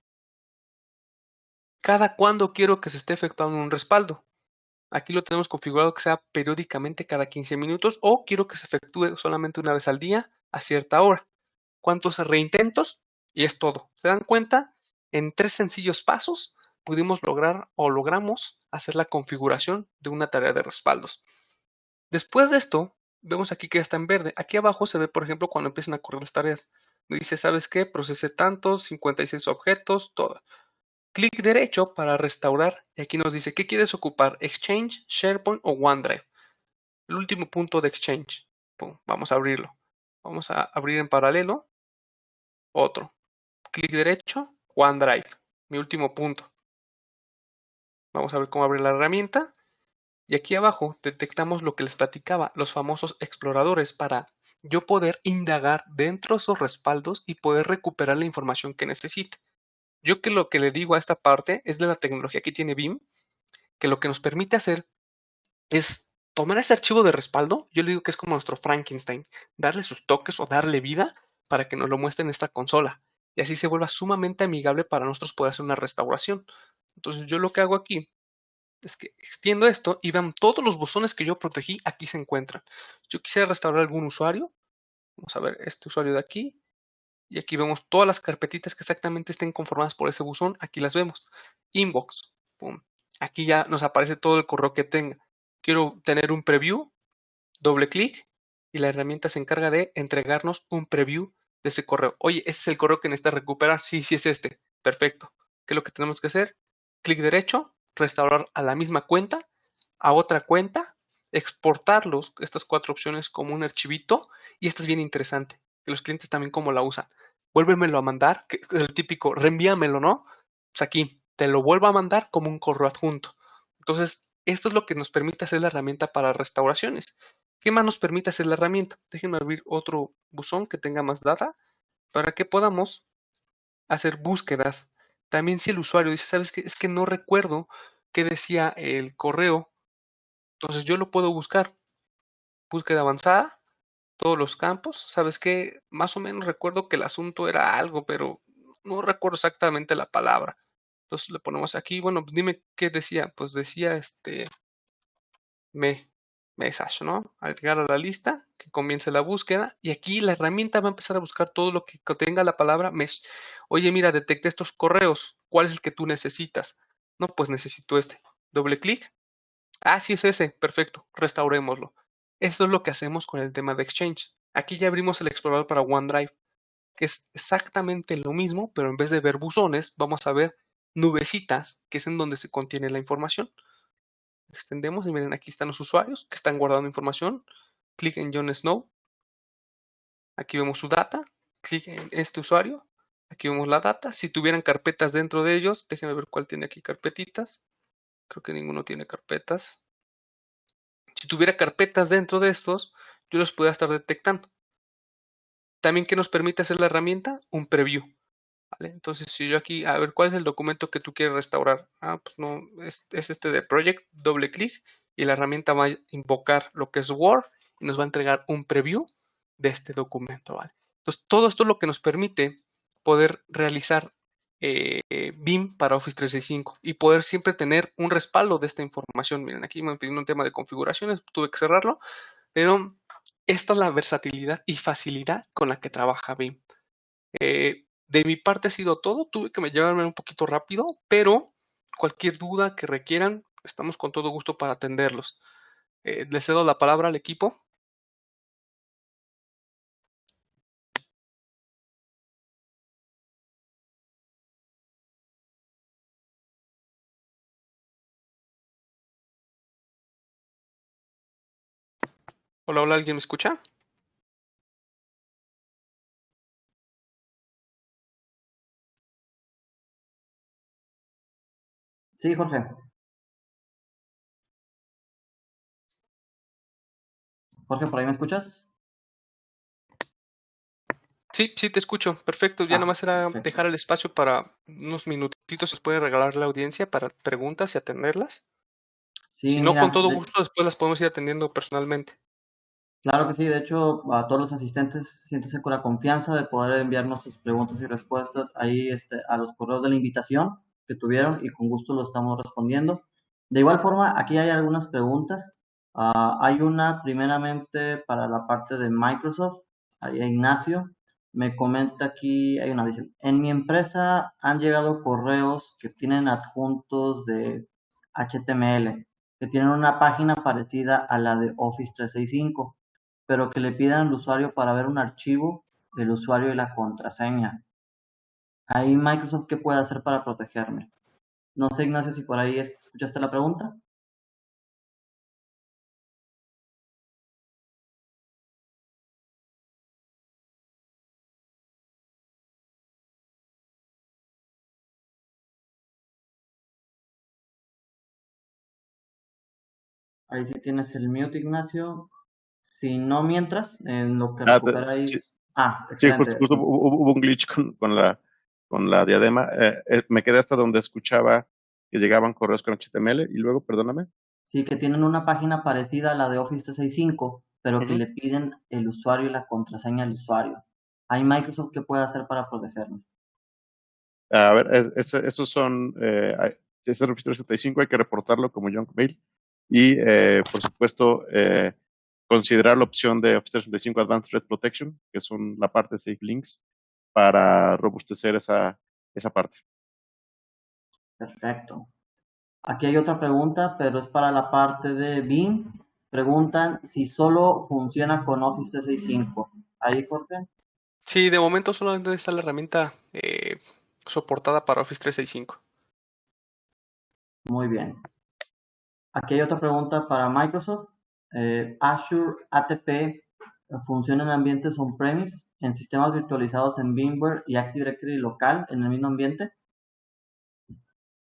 ¿Cada cuándo quiero que se esté efectuando un respaldo? Aquí lo tenemos configurado que sea periódicamente cada 15 minutos o quiero que se efectúe solamente una vez al día a cierta hora. ¿Cuántos reintentos? Y es todo. ¿Se dan cuenta? En 3 sencillos pasos pudimos lograr o logramos hacer la configuración de una tarea de respaldos. Después de esto, vemos aquí que ya está en verde. Aquí abajo se ve, por ejemplo, cuando empiezan a correr las tareas. Me dice, ¿sabes qué? Procesé tantos, 56 objetos, todo. Clic derecho para restaurar y aquí nos dice, ¿qué quieres ocupar? Exchange, SharePoint o OneDrive. El último punto de Exchange. Pum, vamos a abrirlo. Vamos a abrir en paralelo otro. Clic derecho, OneDrive. Mi último punto. Vamos a ver cómo abre la herramienta. Y aquí abajo detectamos lo que les platicaba, los famosos exploradores para yo poder indagar dentro de esos respaldos y poder recuperar la información que necesite. Yo que lo que le digo a esta parte es de la tecnología que tiene BIM, que lo que nos permite hacer es tomar ese archivo de respaldo, yo le digo que es como nuestro Frankenstein, darle sus toques o darle vida para que nos lo muestre en esta consola y así se vuelva sumamente amigable para nosotros poder hacer una restauración. Entonces yo lo que hago aquí es que extiendo esto y vean todos los buzones que yo protegí aquí se encuentran. Yo quisiera restaurar algún usuario, vamos a ver este usuario de aquí y aquí vemos todas las carpetitas que exactamente estén conformadas por ese buzón, aquí las vemos. Inbox, pum. Aquí ya nos aparece todo el correo que tenga. Quiero tener un preview, doble clic y la herramienta se encarga de entregarnos un preview de ese correo. Oye, ese es el correo que necesitas recuperar. Sí, sí es este. Perfecto. ¿Qué es lo que tenemos que hacer? Clic derecho, restaurar a la misma cuenta, a otra cuenta, exportarlos, estas 4 opciones como un archivito. Y esta es bien interesante, que los clientes también cómo la usan. Vuélvemelo a mandar, que es el típico, reenvíamelo, ¿no? Pues aquí, te lo vuelvo a mandar como un correo adjunto. Entonces, esto es lo que nos permite hacer la herramienta para restauraciones. ¿Qué más nos permite hacer la herramienta? Déjenme abrir otro buzón que tenga más data para que podamos hacer búsquedas. También si el usuario dice, ¿sabes qué? Es que no recuerdo qué decía el correo. Entonces yo lo puedo buscar. Búsqueda avanzada, todos los campos. ¿Sabes qué? Más o menos recuerdo que el asunto era algo, pero no recuerdo exactamente la palabra. Entonces le ponemos aquí, bueno, pues dime qué decía. Pues decía message, ¿no? Agregar a la lista, que comience la búsqueda, y aquí la herramienta va a empezar a buscar todo lo que contenga la palabra mesh. Oye, mira, detecté estos correos, ¿cuál es el que tú necesitas? No, pues necesito este. Doble clic. Ah, sí es ese, perfecto, restaurémoslo. Esto es lo que hacemos con el tema de Exchange. Aquí ya abrimos el explorador para OneDrive, que es exactamente lo mismo, pero en vez de ver buzones, vamos a ver nubecitas, que es en donde se contiene la información. Extendemos y miren, aquí están los usuarios que están guardando información. Clic en Jon Snow. Aquí vemos su data. Clic en este usuario. Aquí vemos la data. Si tuvieran carpetas dentro de ellos, déjenme ver cuál tiene aquí carpetitas. Creo que ninguno tiene carpetas. Si tuviera carpetas dentro de estos, yo los podría estar detectando. También, ¿qué nos permite hacer la herramienta? Un preview. ¿Vale? Entonces, si yo aquí, a ver, ¿cuál es el documento que tú quieres restaurar? Ah, pues no, es este de Project, doble clic y la herramienta va a invocar lo que es Word y nos va a entregar un preview de este documento, ¿vale? Entonces, todo esto es lo que nos permite poder realizar BIM para Office 365 y poder siempre tener un respaldo de esta información. Miren, aquí me pidió un tema de configuraciones, tuve que cerrarlo, pero esta es la versatilidad y facilidad con la que trabaja BIM. De mi parte ha sido todo. Tuve que llevarme un poquito rápido, pero cualquier duda que requieran, estamos con todo gusto para atenderlos. Le cedo la palabra al equipo. Hola, hola, ¿alguien me escucha? Sí, Jorge. Jorge, ¿por ahí me escuchas? Sí, sí, te escucho. Perfecto. Ya Ah, nomás era perfecto. dejar el espacio para unos minutitos. ¿Se puede regalar la audiencia para preguntas y atenderlas? Si Sí, no, con mira, todo gusto, después las podemos ir atendiendo personalmente. claro que sí. De hecho, a todos los asistentes, siéntese con la confianza de poder enviarnos sus preguntas y respuestas ahí a los correos de la invitación que tuvieron y con gusto lo estamos respondiendo. De igual forma, aquí hay algunas preguntas. Hay una primeramente para la parte de Microsoft. Ahí Ignacio me comenta aquí, hay una, dice, en mi empresa han llegado correos que tienen adjuntos de HTML, que tienen una página parecida a la de Office 365, pero que le pidan al usuario para ver un archivo, el usuario y la contraseña. Ahí Microsoft, ¿qué puede hacer para protegerme? No sé, Ignacio, si por ahí escuchaste la pregunta. Ahí sí tienes el mute, Ignacio. Si no, mientras, en lo que recupera ahí. Sí, sí, Excelente. justo hubo un glitch con la diadema. Me quedé hasta donde escuchaba que llegaban correos con HTML y luego, perdóname. Sí, que tienen una página parecida a la de Office 365, pero que Ujú. le piden el usuario y la contraseña al usuario. ¿Hay Microsoft qué puede hacer para protegerme? A ver, esos son, ese registro 75 hay que reportarlo como junk mail y, por supuesto, considerar la opción de Office 365 Advanced Threat Protection, que son la parte de Safe Links, para robustecer esa parte. Perfecto. Aquí hay otra pregunta, pero es para la parte de BIM. Preguntan si solo funciona con Office 365. Ahí, Jorge. Sí, de momento solamente está la herramienta soportada para Office 365. Muy bien. Aquí hay otra pregunta para Microsoft. Azure ATP funciona en ambientes on-premise, en sistemas virtualizados en VMware y Active Directory local en el mismo ambiente.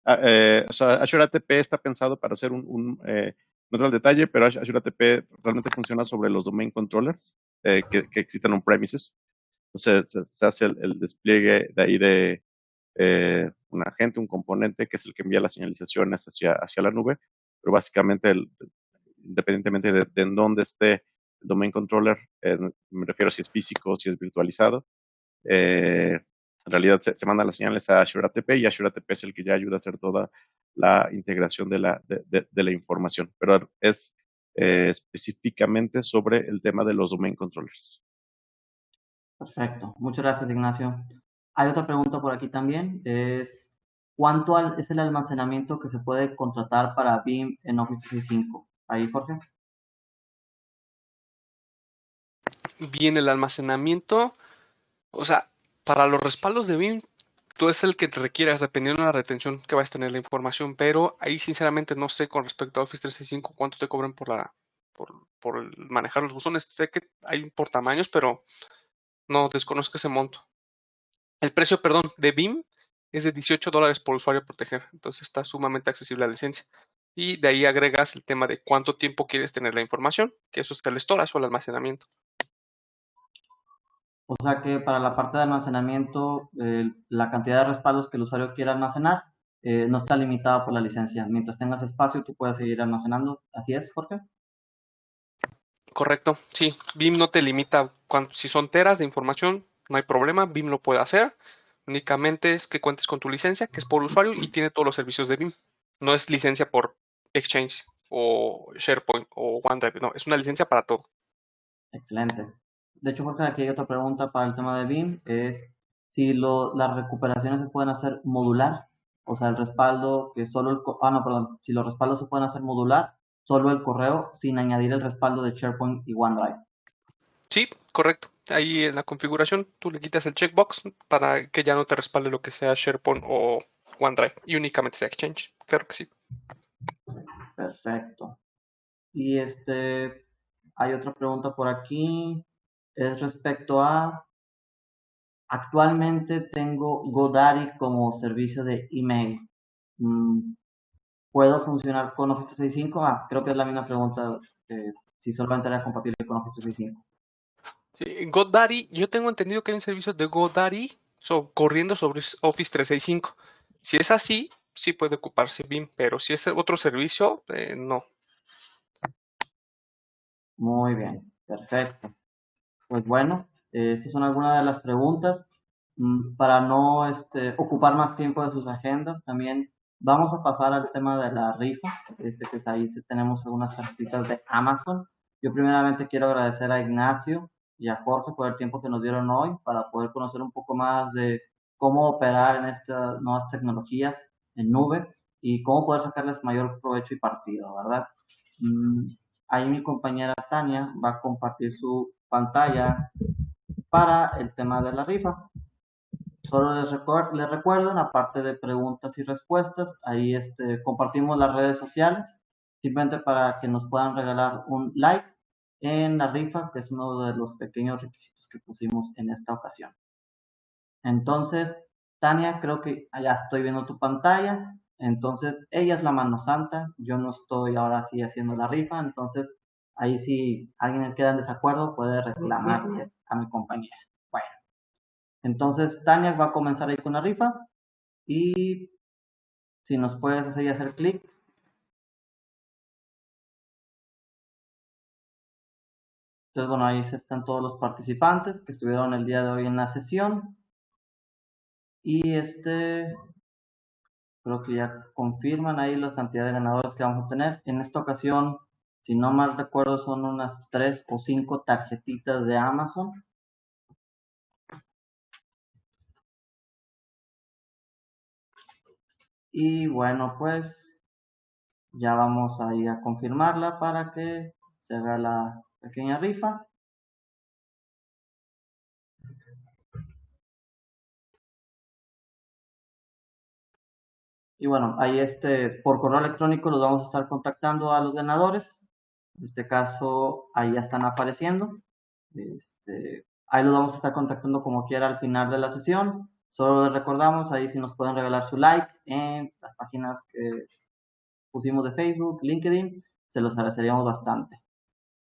O sea, Azure ATP está pensado para hacer no entra al detalle, pero Azure ATP realmente funciona sobre los domain controllers que existen on-premises. Entonces se hace el despliegue de ahí de un agente, un componente que es el que envía las señalizaciones hacia la nube, pero básicamente independientemente de en dónde esté el domain controller, me refiero a si es físico o si es virtualizado, En realidad se mandan las señales a Azure ATP y Azure ATP es el que ya ayuda a hacer toda la integración de la información, pero es específicamente sobre el tema de los domain controllers. Perfecto. Muchas gracias, Ignacio. Hay otra pregunta por aquí también. ¿Cuánto es el almacenamiento que se puede contratar para BIM en Office 365? Ahí, Jorge. Bien, el almacenamiento, o sea, para los respaldos de BIM, tú es el que te requieras, dependiendo de la retención que vas a tener la información, pero ahí sinceramente no sé con respecto a Office 365 cuánto te cobran por el manejar los buzones. Sé que hay por tamaños, pero no desconozco ese monto. El precio, perdón, de BIM es de $18 por usuario a proteger, entonces está sumamente accesible la licencia. Y de ahí agregas el tema de cuánto tiempo quieres tener la información, que eso es el storage o el almacenamiento. O sea que para la parte de almacenamiento, la cantidad de respaldos que el usuario quiera almacenar no está limitada por la licencia. Mientras tengas espacio, tú puedes seguir almacenando. ¿Así es, Jorge? Correcto, sí, BIM no te limita, si son teras de información, no hay problema, BIM lo puede hacer, únicamente es que cuentes con tu licencia, que es por usuario y tiene todos los servicios de BIM. No es licencia por Exchange o SharePoint o OneDrive, no, es una licencia para todo. Excelente. De hecho, Jorge, aquí hay otra pregunta para el tema de BIM, es si las recuperaciones se pueden hacer modular, o sea, el respaldo que solo no, perdón, si los respaldos se pueden hacer modular, solo el correo sin añadir el respaldo de SharePoint y OneDrive. Sí, correcto. Ahí en la configuración tú le quitas el checkbox para que ya no te respalde lo que sea SharePoint o OneDrive y únicamente sea Exchange. Claro que sí. Perfecto. Y hay otra pregunta por aquí, es respecto a, actualmente tengo GoDaddy como servicio de email. ¿Puedo funcionar con Office 365? Creo que es la misma pregunta, si solamente era compatible con Office 365. Sí, GoDaddy, yo tengo entendido que hay un servicio de GoDaddy corriendo sobre Office 365. Si es así, sí puede ocuparse BIM, pero si es otro servicio, no. Muy bien, perfecto. Pues bueno, estas son algunas de las preguntas. Para no ocupar más tiempo de sus agendas, también vamos a pasar al tema de la rifa, que ahí tenemos algunas tarjetitas de Amazon. Yo primeramente quiero agradecer a Ignacio y a Jorge por el tiempo que nos dieron hoy para poder conocer un poco más de cómo operar en estas nuevas tecnologías en nube y cómo poder sacarles mayor provecho y partido, ¿verdad? Ahí mi compañera Tania va a compartir su pantalla para el tema de la rifa. Solo les recuerdo, en la parte de preguntas y respuestas, ahí compartimos las redes sociales, simplemente para que nos puedan regalar un like en la rifa, que es uno de los pequeños requisitos que pusimos en esta ocasión. Entonces, Tania, creo que ya estoy viendo tu pantalla. Entonces, ella es la mano santa. Yo no estoy ahora sí haciendo la rifa. Entonces, ahí si alguien queda en desacuerdo, puede reclamarle a mi compañera. Bueno, entonces Tania va a comenzar ahí con la rifa. Y si nos puedes hacer clic. Entonces, bueno, ahí están todos los participantes que estuvieron el día de hoy en la sesión. Y creo que ya confirman ahí la cantidad de ganadores que vamos a tener. En esta ocasión, si no mal recuerdo, son unas 3 o 5 tarjetitas de Amazon. Y bueno, pues ya vamos a ir a confirmarla para que se haga la pequeña rifa. Y bueno, ahí por correo electrónico los vamos a estar contactando a los ganadores. En este caso, ahí ya están apareciendo. Ahí los vamos a estar contactando como quiera al final de la sesión. Solo les recordamos ahí si nos pueden regalar su like en las páginas que pusimos de Facebook, LinkedIn, se los agradeceríamos bastante.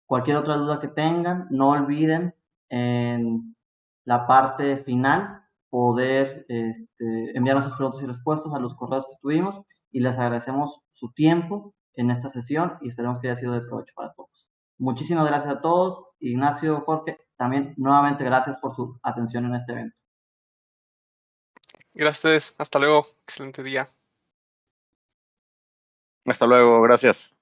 Cualquier otra duda que tengan, no olviden en la parte final poder enviarnos sus preguntas y respuestas a los correos que tuvimos y les agradecemos su tiempo en esta sesión y esperemos que haya sido de provecho para todos. Muchísimas gracias a todos. Ignacio, Jorge, también nuevamente gracias por su atención en este evento. Gracias a ustedes. Hasta luego. Excelente día. Hasta luego, gracias.